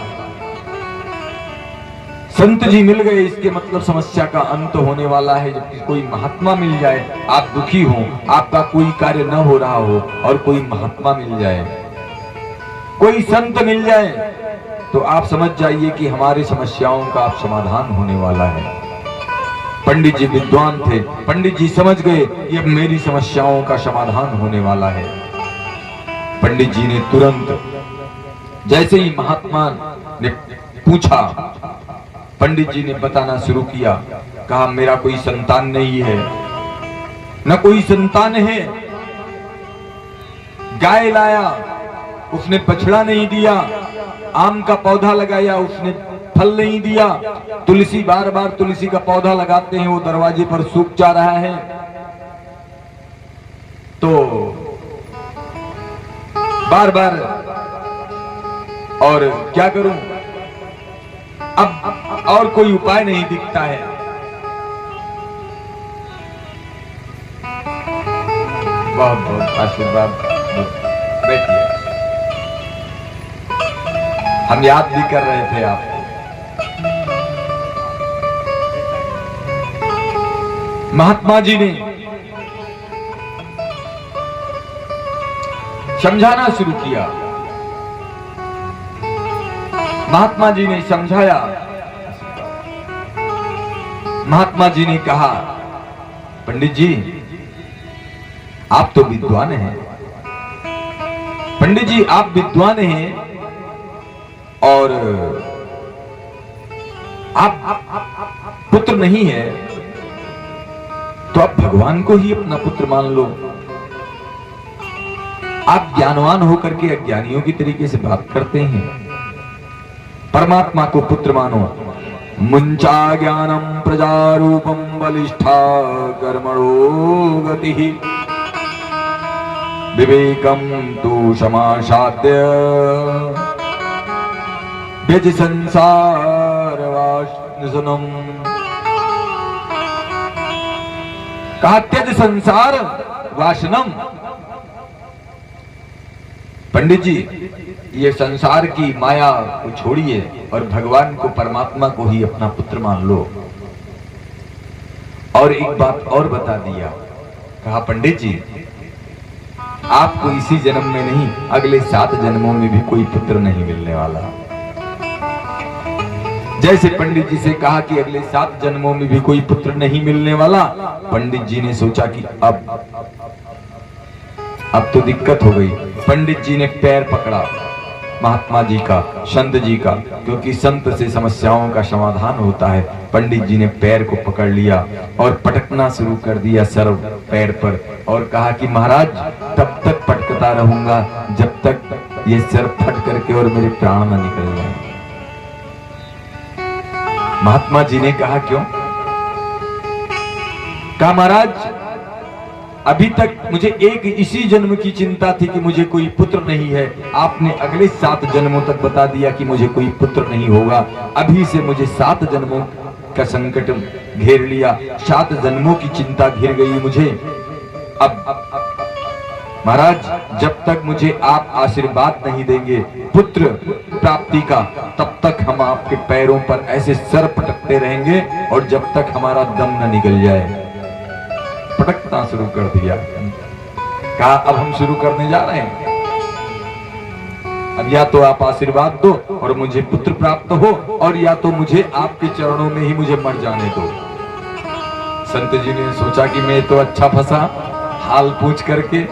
संत जी मिल गए, इसके मतलब समस्या का अंत होने वाला है। जब कोई महात्मा मिल जाए, आप दुखी हो, आपका कोई कार्य न हो रहा हो और कोई महात्मा मिल जाए, कोई संत मिल जाए, तो आप समझ जाइए कि हमारी समस्याओं का समाधान होने वाला है। पंडित जी विद्वान थे, पंडित जी समझ गए कि अब मेरी समस्याओं का समाधान होने वाला है। पंडित जी ने तुरंत, जैसे ही महात्मा ने पूछा, पंडित जी ने बताना शुरू किया। कहा मेरा कोई संतान नहीं है, न कोई संतान है। गाय लाया, उसने बछड़ा नहीं दिया। आम का पौधा लगाया, उसने फल नहीं दिया। तुलसी, बार बार तुलसी का पौधा लगाते हैं, वो दरवाजे पर सूख जा रहा है। तो बार बार, और क्या करूं? अब और कोई उपाय नहीं दिखता है। बहुत बहुत आशीर्वाद। बैठिए, हम याद भी कर रहे थे आपको। महात्मा जी ने समझाना शुरू किया। महात्मा जी ने समझाया। महात्मा जी ने कहा पंडित जी आप तो विद्वान हैं, पंडित जी आप विद्वान हैं और आप पुत्र नहीं है, तो आप भगवान को ही अपना पुत्र मान लो। आप ज्ञानवान होकर के अज्ञानियों की तरीके से बात करते हैं। परमात्मा को पुत्र मानो। मुंचा ज्ञानम प्रजारूपम बलिष्ठा कर्मणो गति विवेकम तु समासाद्य व्यज संसार वासनम। कहा त्यज संसार वासनम। पंडित जी ये संसार की माया को छोड़िए और भगवान को, परमात्मा को ही अपना पुत्र मान लो। और एक बात और बता दिया। कहा पंडित जी आपको इसी जन्म में नहीं, अगले 7 जन्मों में भी कोई पुत्र नहीं मिलने वाला। जैसे पंडित जी से कहा कि अगले 7 जन्मों में भी कोई पुत्र नहीं मिलने वाला, पंडित जी ने सोचा कि अब तो दिक्कत हो गई। पंडित जी ने पैर पकड़ा महात्मा जी का, संत जी का, क्योंकि संत से समस्याओं का समाधान होता है। पंडित जी ने पैर को पकड़ लिया और पटकना शुरू कर दिया सर पैर पर, और कहा कि महाराज तब तक पटकता रहूंगा जब तक ये सर फट करके और मेरे प्राण न निकल जाए। महात्मा जी ने कहा क्यों? कहा महाराज अभी तक मुझे एक इसी जन्म की चिंता थी कि मुझे कोई पुत्र नहीं है, आपने अगले 7 जन्मों तक बता दिया कि मुझे कोई पुत्र नहीं होगा। अभी से मुझे 7 जन्मों का संकट घेर लिया, 7 जन्मों की चिंता घिर गई मुझे। अब महाराज जब तक मुझे आप आशीर्वाद नहीं देंगे पुत्र प्राप्ति का, तब तक हम आपके पैरों पर ऐसे सर पटकते रहेंगे और जब तक हमारा दम न निकल जाए। पटकना शुरू कर दिया। कहा अब हम शुरू करने जा रहे हैं, अब या तो आप आशीर्वाद दो और मुझे पुत्र प्राप्त हो, और या तो मुझे आपके चरणों में ही मुझे मर जाने दो। संत जी ने सोचा कि मैं तो अच्छा फंसा हाल पूछ करके।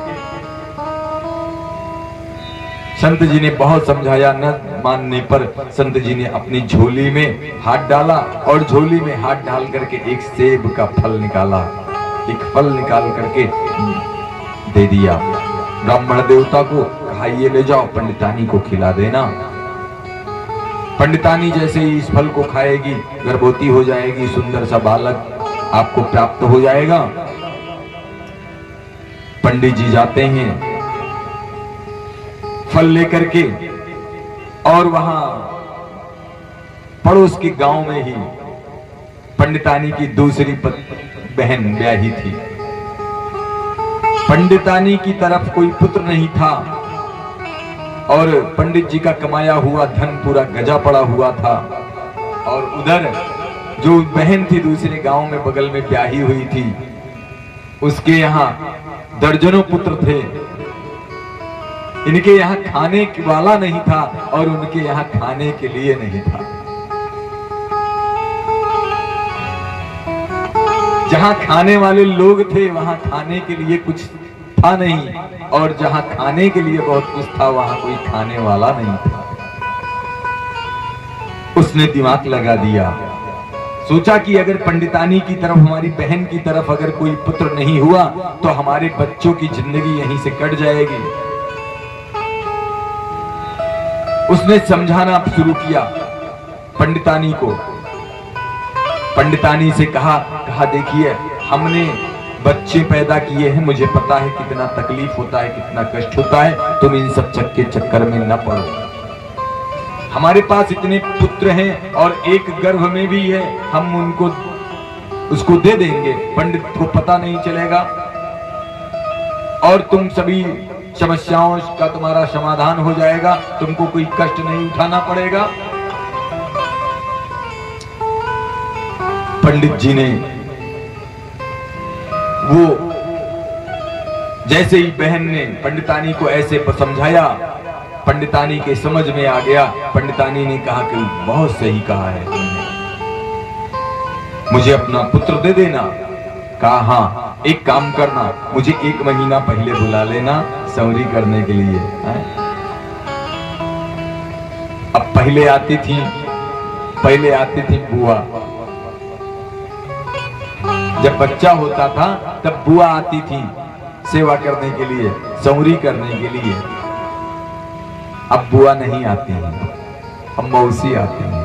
संत जी ने बहुत समझाया, न मानने पर संत जी ने अपनी झोली में हाथ डाला और झोली में हाथ डाल करके एक सेब का फल निकाला, एक फल निकाल करके दे दिया ब्राह्मण देवता को। कहा ये ले जाओ पंडितानी को खिला देना। पंडितानी जैसे ही इस फल को खाएगी गर्भवती हो जाएगी, सुंदर सा बालक आपको प्राप्त हो जाएगा। पंडित जी जाते हैं फल लेकर के, और वहां पड़ोस के गांव में ही पंडितानी की दूसरी बहन ब्याही थी। पंडितानी की तरफ कोई पुत्र नहीं था और पंडित जी का कमाया हुआ धन पूरा गजा पड़ा हुआ था, और उधर जो बहन थी दूसरे गांव में बगल में ब्याही हुई थी, उसके यहाँ दर्जनों पुत्र थे। इनके यहाँ खाने वाला नहीं था और उनके यहाँ खाने के लिए नहीं था। जहां खाने वाले लोग थे वहां खाने के लिए कुछ था नहीं, और जहां खाने के लिए बहुत कुछ था वहां कोई खाने वाला नहीं था। उसने दिमाग लगा दिया, सोचा कि अगर पंडितानी की तरफ, हमारी बहन की तरफ अगर कोई पुत्र नहीं हुआ तो हमारे बच्चों की जिंदगी यहीं से कट जाएगी। उसने समझाना शुरू किया पंडितानी को। पंडितानी से कहा देखिए हमने बच्चे पैदा किए हैं, मुझे पता है कितना तकलीफ होता है, कितना कष्ट होता है, तुम इन सब चक्कर में न पड़ो। हमारे पास इतने पुत्र हैं और एक गर्भ में भी है, हम उनको उसको दे देंगे, पंडित को पता नहीं चलेगा और तुम सभी समस्याओं का तुम्हारा समाधान हो जाएगा, तुमको कोई कष्ट नहीं उठाना पड़ेगा। पंडित जी ने वो जैसे ही बहन ने पंडितानी को ऐसे समझाया, पंडितानी के समझ में आ गया। पंडितानी ने कहा कि बहुत सही कहा है तुमने, मुझे अपना पुत्र दे देना। कहा हाँ, एक काम करना, मुझे 1 महीना पहले बुला लेना सौरी करने के लिए। अब पहले आती थी बुआ। जब बच्चा होता था तब बुआ आती थी सेवा करने के लिए, सौरी करने के लिए। अब बुआ नहीं आती है, अब मौसी आती है।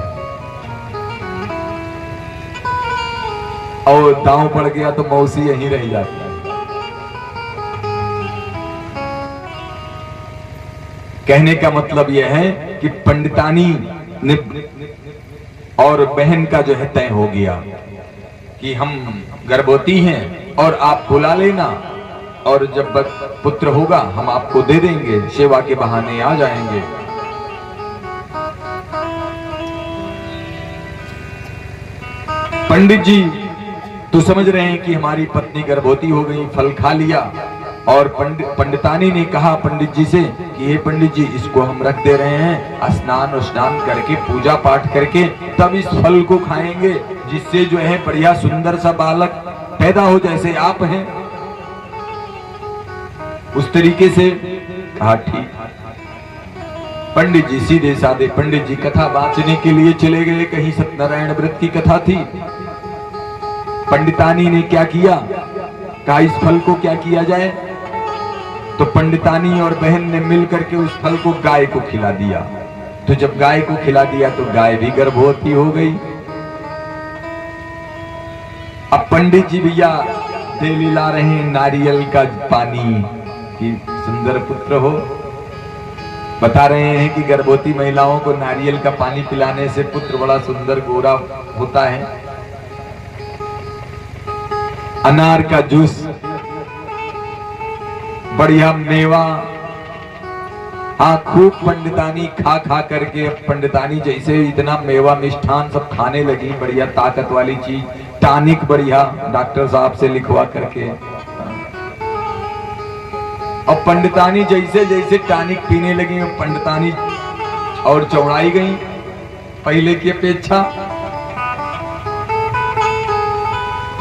और दांव पड़ गया तो मौसी यहीं रह जाती है। कहने का मतलब यह है कि पंडितानी ने और बहन का जो है तय हो गया कि हम गर्भवती हैं और आप बुला लेना, और जब पुत्र होगा हम आपको दे देंगे, सेवा के बहाने आ जाएंगे। पंडित जी तो समझ रहे हैं कि हमारी पत्नी गर्भवती हो गई, फल खा लिया और पंडितानी ने कहा पंडित जी से कि हे पंडित जी, इसको हम रख दे रहे हैं, स्नान करके पूजा पाठ करके तब इस फल को खाएंगे, जिससे जो है बढ़िया सुंदर सा बालक पैदा हो, जैसे आप हैं उस तरीके से। हाँ ठीक। पंडित जी सीधे साधे पंडित जी कथा बांचने के लिए चले गए, कहीं सत्यनारायण व्रत की कथा थी। पंडितानी ने क्या किया, कहा इस फल को क्या किया जाए, तो पंडितानी और बहन ने मिलकर के उस फल को गाय को खिला दिया। तो जब गाय को खिला दिया तो गाय भी गर्भवती हो गई। अब पंडित जी भैया डेली ला रहे हैं नारियल का पानी कि सुंदर पुत्र हो, बता रहे हैं कि गर्भवती महिलाओं को नारियल का पानी पिलाने से पुत्र बड़ा सुंदर गोरा होता है। अनार का जूस, बढ़िया मेवा, हाँ खूब पंडितानी खा खा करके, पंडितानी जैसे इतना मेवा मिष्ठान सब खाने लगी, बढ़िया ताकत वाली चीज, टॉनिक बढ़िया डॉक्टर साहब से लिखवा करके। और पंडितानी जैसे जैसे टॉनिक पीने लगी, पंडितानी और चौड़ाई गई पहले की अपेक्षा।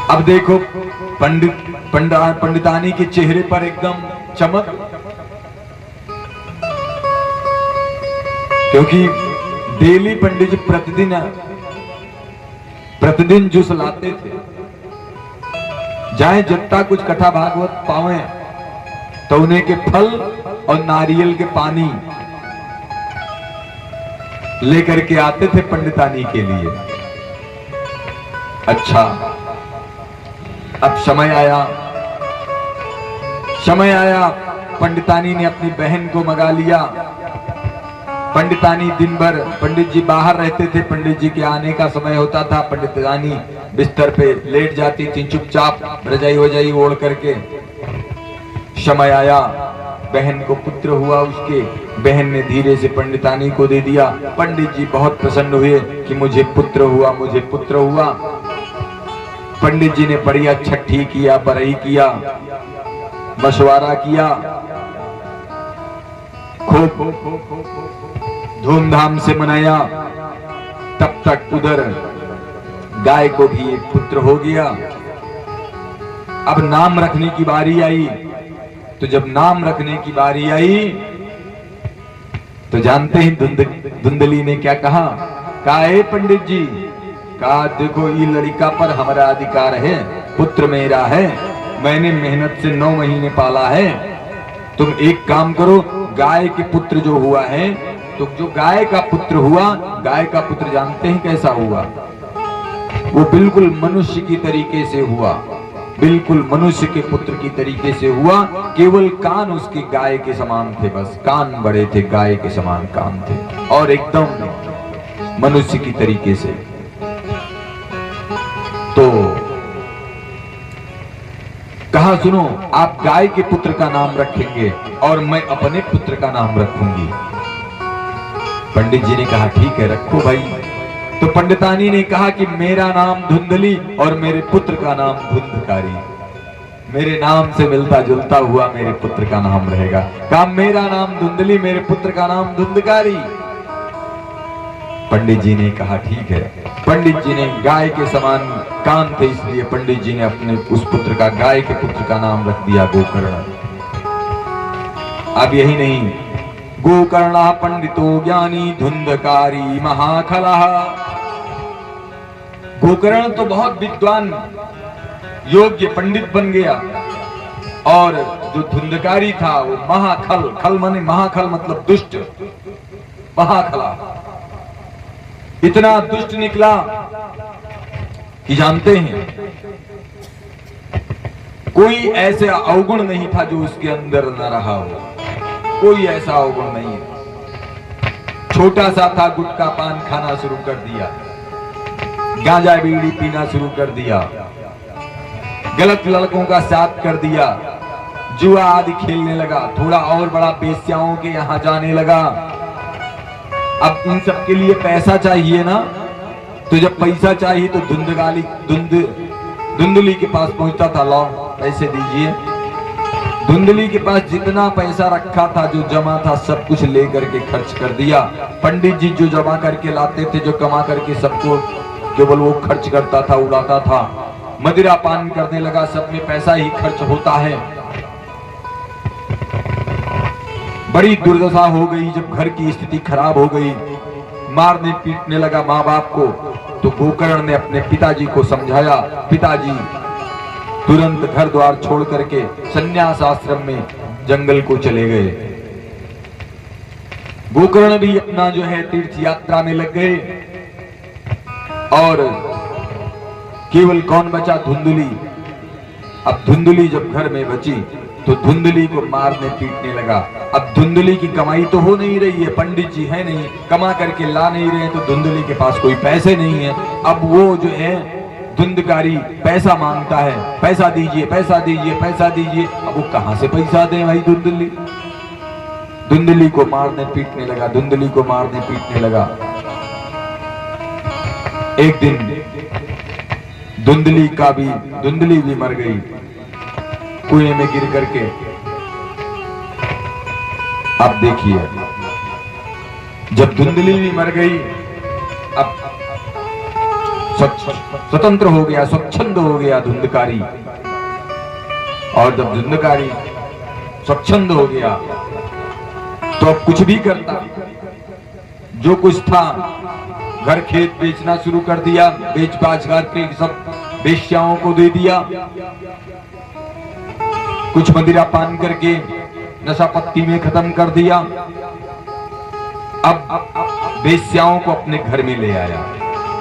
अब देखो पंडितानी के चेहरे पर एकदम चमक, क्योंकि डेली पंडित जी प्रतिदिन जूस लाते थे। जाए जितना कुछ कथा भागवत पावे तो उन्हें के फल और नारियल के पानी लेकर के आते थे पंडितानी के लिए। अच्छा, अब समय आया, पंडितानी ने अपनी बहन को मंगा लिया। पंडितानी दिन भर, पंडित जी बाहर रहते थे, पंडित जी के आने का समय होता था, पंडितानी बिस्तर पे लेट जाती थी चुपचाप, रजाई वजाई ओढ़ करके। समय आया, बहन को पुत्र हुआ उसके, बहन ने धीरे से पंडितानी को दे दिया। पंडित जी बहुत प्रसन्न हुए कि मुझे पुत्र हुआ, मुझे पुत्र हुआ। पंडित जी ने बढ़िया छठी किया, बरई किया, मशवरा किया, खूब धूमधाम से मनाया। तब तक उधर गाय को भी एक पुत्र हो गया। अब नाम रखने की बारी आई, तो जब नाम रखने की बारी आई तो जानते हैं धुंधली ने क्या कहा, हे पंडित जी, कहा देखो ये लड़का पर हमारा अधिकार है, पुत्र मेरा है, मैंने मेहनत से 9 महीने पाला है। तुम एक काम करो, गाय के पुत्र जो हुआ है, तो जो गाय का पुत्र हुआ, गाय का पुत्र जानते हैं कैसा हुआ, वो बिल्कुल मनुष्य की तरीके से हुआ, बिल्कुल मनुष्य के पुत्र की तरीके से हुआ। केवल कान उसके गाय के समान थे, बस कान बड़े थे, गाय के समान कान थे, और एकदम मनुष्य की तरीके से। तो कहा सुनो, आप गाय के पुत्र का नाम रखेंगे और मैं अपने पुत्र का नाम रखूंगी। पंडित जी ने कहा ठीक है, रखो भाई। तो पंडितानी ने कहा कि मेरा नाम धुंधली और मेरे पुत्र का नाम धुंधकारी, मेरे नाम से मिलता जुलता हुआ मेरे पुत्र का नाम रहेगा। कहा मेरा नाम धुंधली, मेरे पुत्र का नाम धुंधकारी। पंडित जी ने कहा ठीक है। पंडित जी ने, गाय के समान कान थे इसलिए पंडित जी ने अपने उस पुत्र का, गाय के पुत्र का नाम रख दिया गोकर्ण। अब यही नहीं, गोकर्णः पंडितो ज्ञानी धुंधकारी महाखलः। गोकर्ण तो बहुत विद्वान योग्य पंडित बन गया, और जो धुंधकारी था वो महाखल, खल माने महाखल मतलब दुष्ट, महाखला इतना दुष्ट निकला कि जानते हैं कोई ऐसा अवगुण नहीं था जो उसके अंदर न रहा हो, कोई ऐसा अवगुण नहीं है। छोटा सा था, गुटखा पान खाना शुरू कर दिया, गांजा बीड़ी पीना शुरू कर दिया, गलत लड़कों का साथ कर दिया, जुआ आदि खेलने लगा, थोड़ा और बड़ा बेश्याओं के यहाँ जाने लगा। अब इन सब के लिए पैसा चाहिए ना, तो जब पैसा चाहिए तो धुंधली के पास पहुंचता था, लाओ पैसे दीजिए। धुंधली के पास जितना पैसा रखा था, जो जमा था, सब कुछ लेकर के खर्च कर दिया। पंडित जी जो जमा करके लाते थे, जो कमा करके सबको केवल वो खर्च करता था, उड़ाता था। मदिरा पान करने लगा, सब में पैसा ही खर्च होता है। बड़ी दुर्दशा हो गई। जब घर की स्थिति खराब हो गई, मारने पीटने लगा माँ बाप को, तो गोकर्ण ने अपने पिताजी को समझाया। पिताजी तुरंत घर द्वार छोड़ करके संन्यास आश्रम में जंगल को चले गए। गोकर्ण भी अपना जो है तीर्थ यात्रा में लग गए। और केवल कौन बचा? धुंधली। अब धुंधली जब घर में बची तो धुंधली को मारने पीटने लगा। अब धुंधली की कमाई तो हो नहीं रही है, पंडित जी है नहीं, कमा करके ला नहीं रहे, तो धुंधली के पास कोई पैसे नहीं है। अब वो जो है धुंधकारी पैसा मांगता है, पैसा दीजिए, पैसा दीजिए, पैसा दीजिए। अब वो कहां से पैसा दे भाई? धुंधली धुंधली को मारने पीटने लगा, धुंधली को मारने पीटने लगा। एक दिन धुंधली भी मर गई कुएं में गिर करके। अब देखिए, जब धुंधली भी मर गई, अब स्वतंत्र हो गया, स्वच्छंद हो गया धुंधकारी। और जब धुंधकारी स्वच्छंद हो गया तो अब कुछ भी करता। जो कुछ था, घर खेत बेचना शुरू कर दिया, बेच बाच करके सब वेश्याओं को दे दिया। कुछ मदिरा पान करके नशा पत्ती में खत्म कर दिया। अब वेश्याओं को अपने घर में ले आया।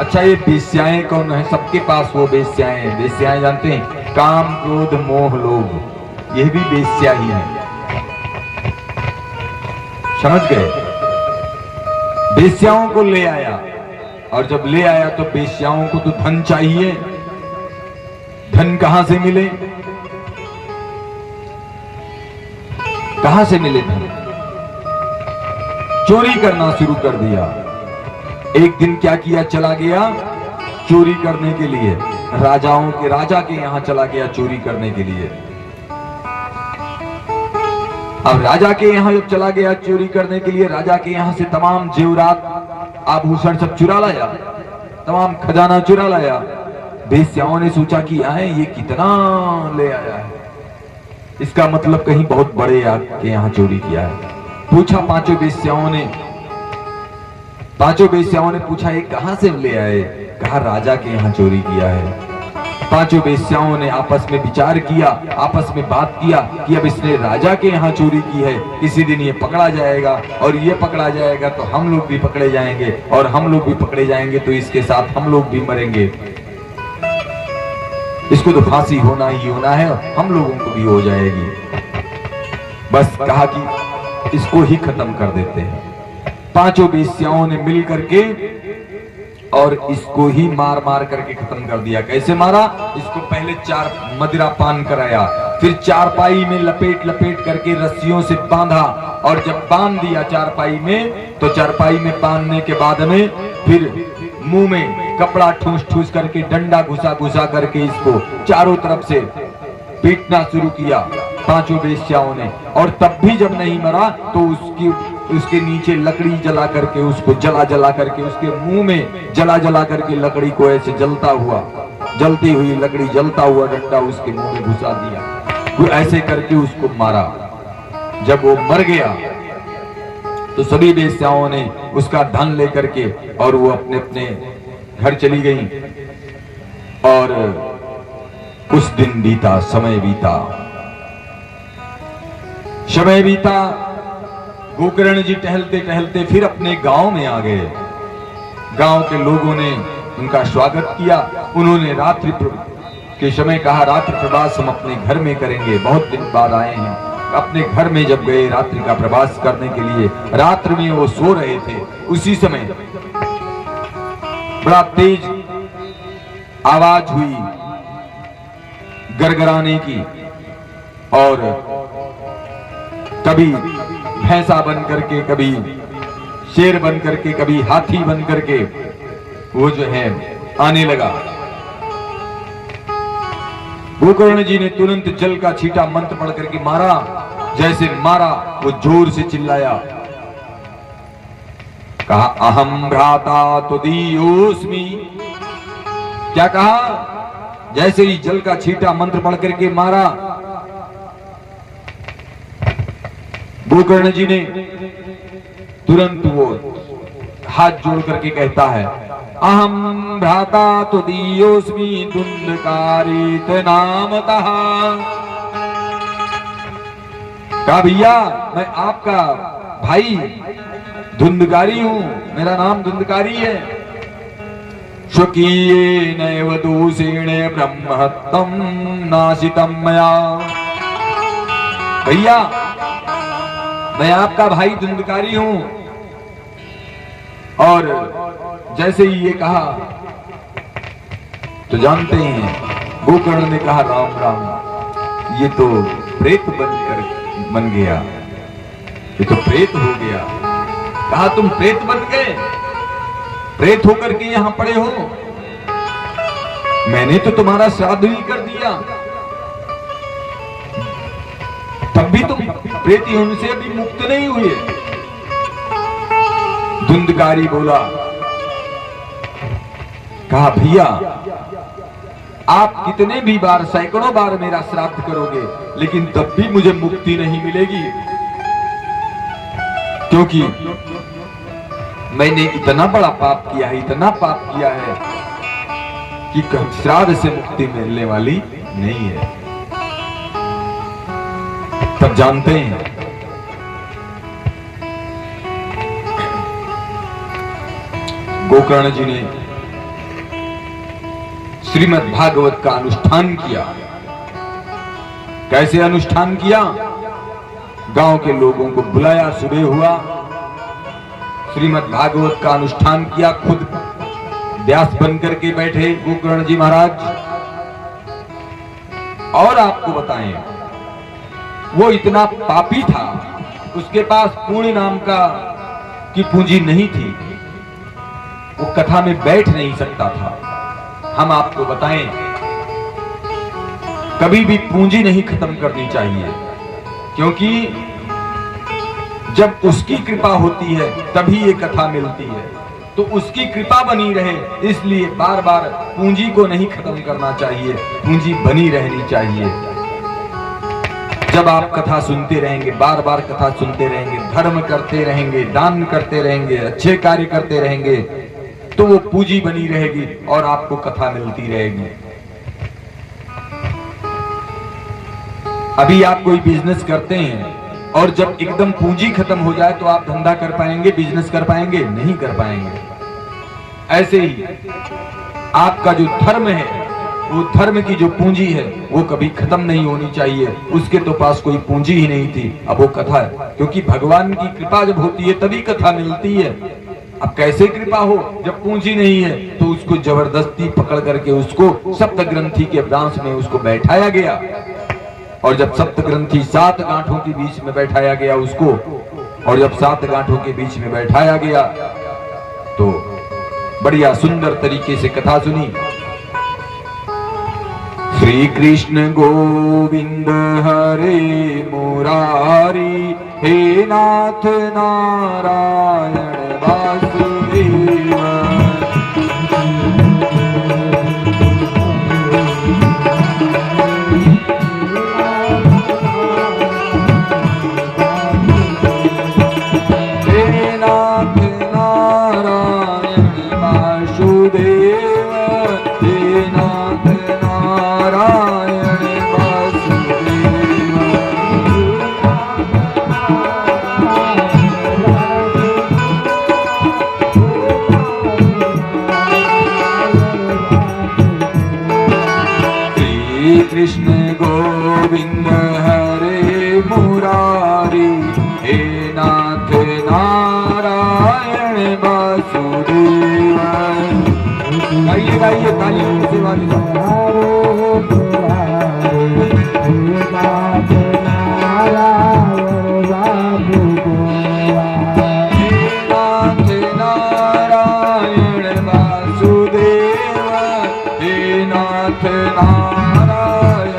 अच्छा, ये वेश्याएं कौन है? सबके पास वो वेश्याएं हैं। वेश्याएं जानते हैं? काम, क्रोध, मोह, लोभ, ये भी वेश्या ही है। समझ गए? वेश्याओं को ले आया। और जब ले आया तो वेश्याओं को तो धन चाहिए। धन कहां से मिले? कहां से मिले धन? चोरी करना शुरू कर दिया। एक दिन क्या किया? चला गया चोरी करने के लिए, राजा के यहां चला गया चोरी करने के लिए। अब राजा के यहां जब चला गया चोरी करने के लिए, राजा के यहां से तमाम जेवरात आभूषण सब चुरा लाया, तमाम खजाना चुरा लाया। वेश्याओं ने सोचा कि आए ये कितना ले आया है, इसका मतलब कहीं बहुत बड़े के यहाँ चोरी किया है। पूछा पांचों वेश्याओं ने पूछा ये कहां से ले आए? कहा राजा के यहाँ चोरी किया है। पांचों वेश्याओं ने आपस में विचार किया, आपस में बात किया कि अब इसने राजा के यहाँ चोरी की है, किसी दिन ये पकड़ा जाएगा, और ये पकड़ा जाएगा तो हम लोग भी पकड़े जाएंगे, और हम लोग भी पकड़े जाएंगे तो इसके साथ हम लोग भी मरेंगे। इसको तो फांसी होना ही होना है, हम लोगों को भी हो जाएगी। बस कहा कि इसको ही खत्म कर देते हैं। पांचों वेश्याओं ने मिल करके और इसको ही मार मार करके खत्म कर दिया। कैसे मारा? इसको पहले मदिरा पान कराया, फिर चारपाई में लपेट लपेट करके रस्सियों से बांधा, और जब बांध दिया चारपाई में, तो चारपाई में बांधने के बाद में फिर मुंह में कपड़ा ठूस ठूस करके, डंडा घुसा घुसा करके इसको चारों तरफ से पीटना शुरू किया पांचों वेश्याओं ने। और तब भी जब नहीं मरा तो उसके नीचे लकड़ी जला करके, उसको जला करके, उसके मुंह में जला करके लकड़ी को ऐसे जलती हुई लकड़ी, जलता हुआ डंडा उसके मुंह में घुसा दिया। वो ऐसे करके उसको मारा। जब वो मर गया तो सभी वेश्याओं ने उसका धन लेकर के और वो अपने अपने घर चली गई। और कुछ दिन बीता, समय बीता। गोकर्ण जी टहलते टहलते फिर अपने गांव में आ गए। गांव के लोगों ने उनका स्वागत किया। उन्होंने रात्रि के समय कहा रात्रि प्रवास हम अपने घर में करेंगे, बहुत दिन बाद आए हैं। अपने घर में जब गए रात्रि का प्रवास करने के लिए, रात्रि में वो सो रहे थे, उसी समय बड़ा तेज आवाज हुई गरगराने की, और कभी भैंसा बन करके, कभी शेर बन करके, कभी हाथी बन करके वो जो है आने लगा। गोकर्ण जी ने तुरंत जल का छींटा मंत्र पढ़ करके मारा। जैसे मारा वो जोर से चिल्लाया, कहा अहम भ्राता तुदीयोस्मि। क्या कहा? जैसे ही जल का छींटा मंत्र पढ़ करके मारा, गोकर्ण जी ने तुरंत वो हाथ जोड़ करके कहता है, अहम भ्राता तुदीयोस्मि धुंधकारित नामतः। कहा भैया मैं आपका भाई धुंधकारी हूं, मेरा नाम धुंधकारी है। स्वकीयेन एव दोषेण ब्रह्महत्तम नाशितम मया। भैया मैं आपका भाई धुंधकारी हूं। और जैसे ही ये कहा तो जानते हैं गोकर्ण ने कहा राम राम, ये तो प्रेत बन गया, ये तो प्रेत हो गया। कहा तुम प्रेत बन गए, प्रेत होकर के यहां पड़े हो? मैंने तो तुम्हारा श्राद्ध ही कर दिया, तब भी तुम प्रेत योनि से अभी मुक्त नहीं हुए। धुंधकारी बोला, कहा भैया आप कितने भी बार, सैकड़ों बार मेरा श्राद्ध करोगे, लेकिन तब भी मुझे मुक्ति नहीं मिलेगी, क्योंकि मैंने इतना बड़ा पाप किया है, इतना पाप किया है कि श्राद्ध से मुक्ति मिलने वाली नहीं है। तब जानते हैं गोकर्ण जी ने श्रीमद् भागवत का अनुष्ठान किया। कैसे अनुष्ठान किया? गांव के लोगों को बुलाया, सुबह हुआ, श्रीमद् भागवत का अनुष्ठान किया। खुद व्यास बन करके बैठे गोकर्ण जी महाराज। और आपको बताएं, वो इतना पापी था, उसके पास पुण्य नाम की पूंजी नहीं थी, वो कथा में बैठ नहीं सकता था। हम आपको बताएं, कभी भी पूंजी नहीं खत्म करनी चाहिए, क्योंकि जब उसकी कृपा होती है तभी ये कथा मिलती है। तो उसकी कृपा बनी रहे, इसलिए बार बार पूंजी को नहीं खत्म करना चाहिए, पूंजी बनी रहनी चाहिए। जब आप कथा सुनते रहेंगे, बार बार कथा सुनते रहेंगे, धर्म करते रहेंगे, दान करते रहेंगे, अच्छे कार्य करते रहेंगे, तो वो पूंजी बनी रहेगी और आपको कथा मिलती रहेगी। अभी आप कोई बिजनेस करते हैं और जब एकदम पूंजी खत्म हो जाए तो आप धंधा कर पाएंगे, बिजनेस कर पाएंगे? नहीं कर पाएंगे। ऐसे ही आपका जो धर्म है, वो धर्म की जो पूंजी है वो कभी खत्म नहीं होनी चाहिए। उसके तो पास कोई पूंजी ही नहीं थी, अब वो कथा है, क्योंकि भगवान की कृपा जब होती है तभी कथा मिलती है। अब कैसे कृपा हो जब पूंजी नहीं है? तो उसको जबरदस्ती पकड़ करके उसको सप्त ग्रंथि के ब्रांच में उसको बैठाया गया, और जब सप्त ग्रंथि 7 गांठों के बीच में बैठाया गया उसको, और जब 7 गांठों के बीच में बैठाया गया तो बढ़िया सुंदर तरीके से कथा सुनी। श्री कृष्ण गोविंद हरे मुरारी, हे नाथ नारायण वासुदेव। हे नाथ नारायण वासुदेव, हे नाथ नारायण वासुदेव। श्री कृष्ण गोविंद हरे मुरारी, हे नाथ नारायण वासुदेव। गाइए गाइए, तालियों से नारायण वासुदेव, हे नाथ नारायण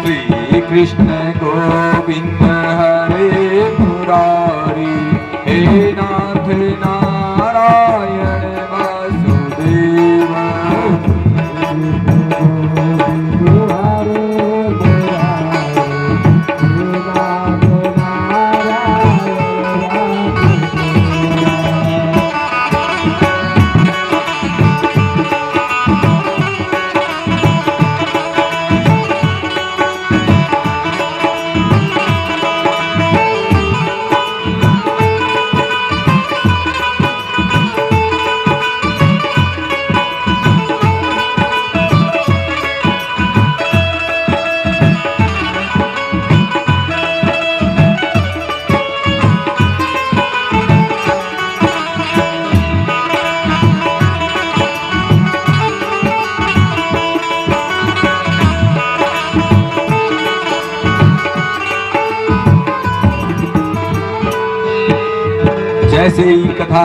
श्री कृष्ण गोविंद हरे मुरारी, हे नाथ नारायण वासुदेव। जैसे ही कथा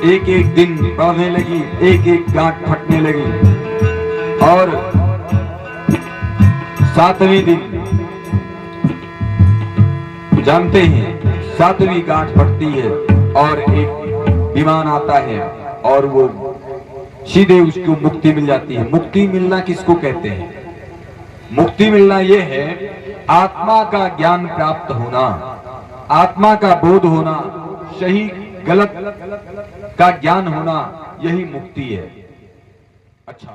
एक एक दिन बढ़ने लगी, एक एक गांठ फटने लगी, और 7वें दिन जानते हैं 7वीं गांठ फटती है और एक विमान आता है और वो सीधे उसको मुक्ति मिल जाती है। मुक्ति मिलना किसको कहते हैं? मुक्ति मिलना ये है आत्मा का ज्ञान प्राप्त होना, आत्मा का बोध होना, सही गलत का ज्ञान होना, यही मुक्ति है। अच्छा।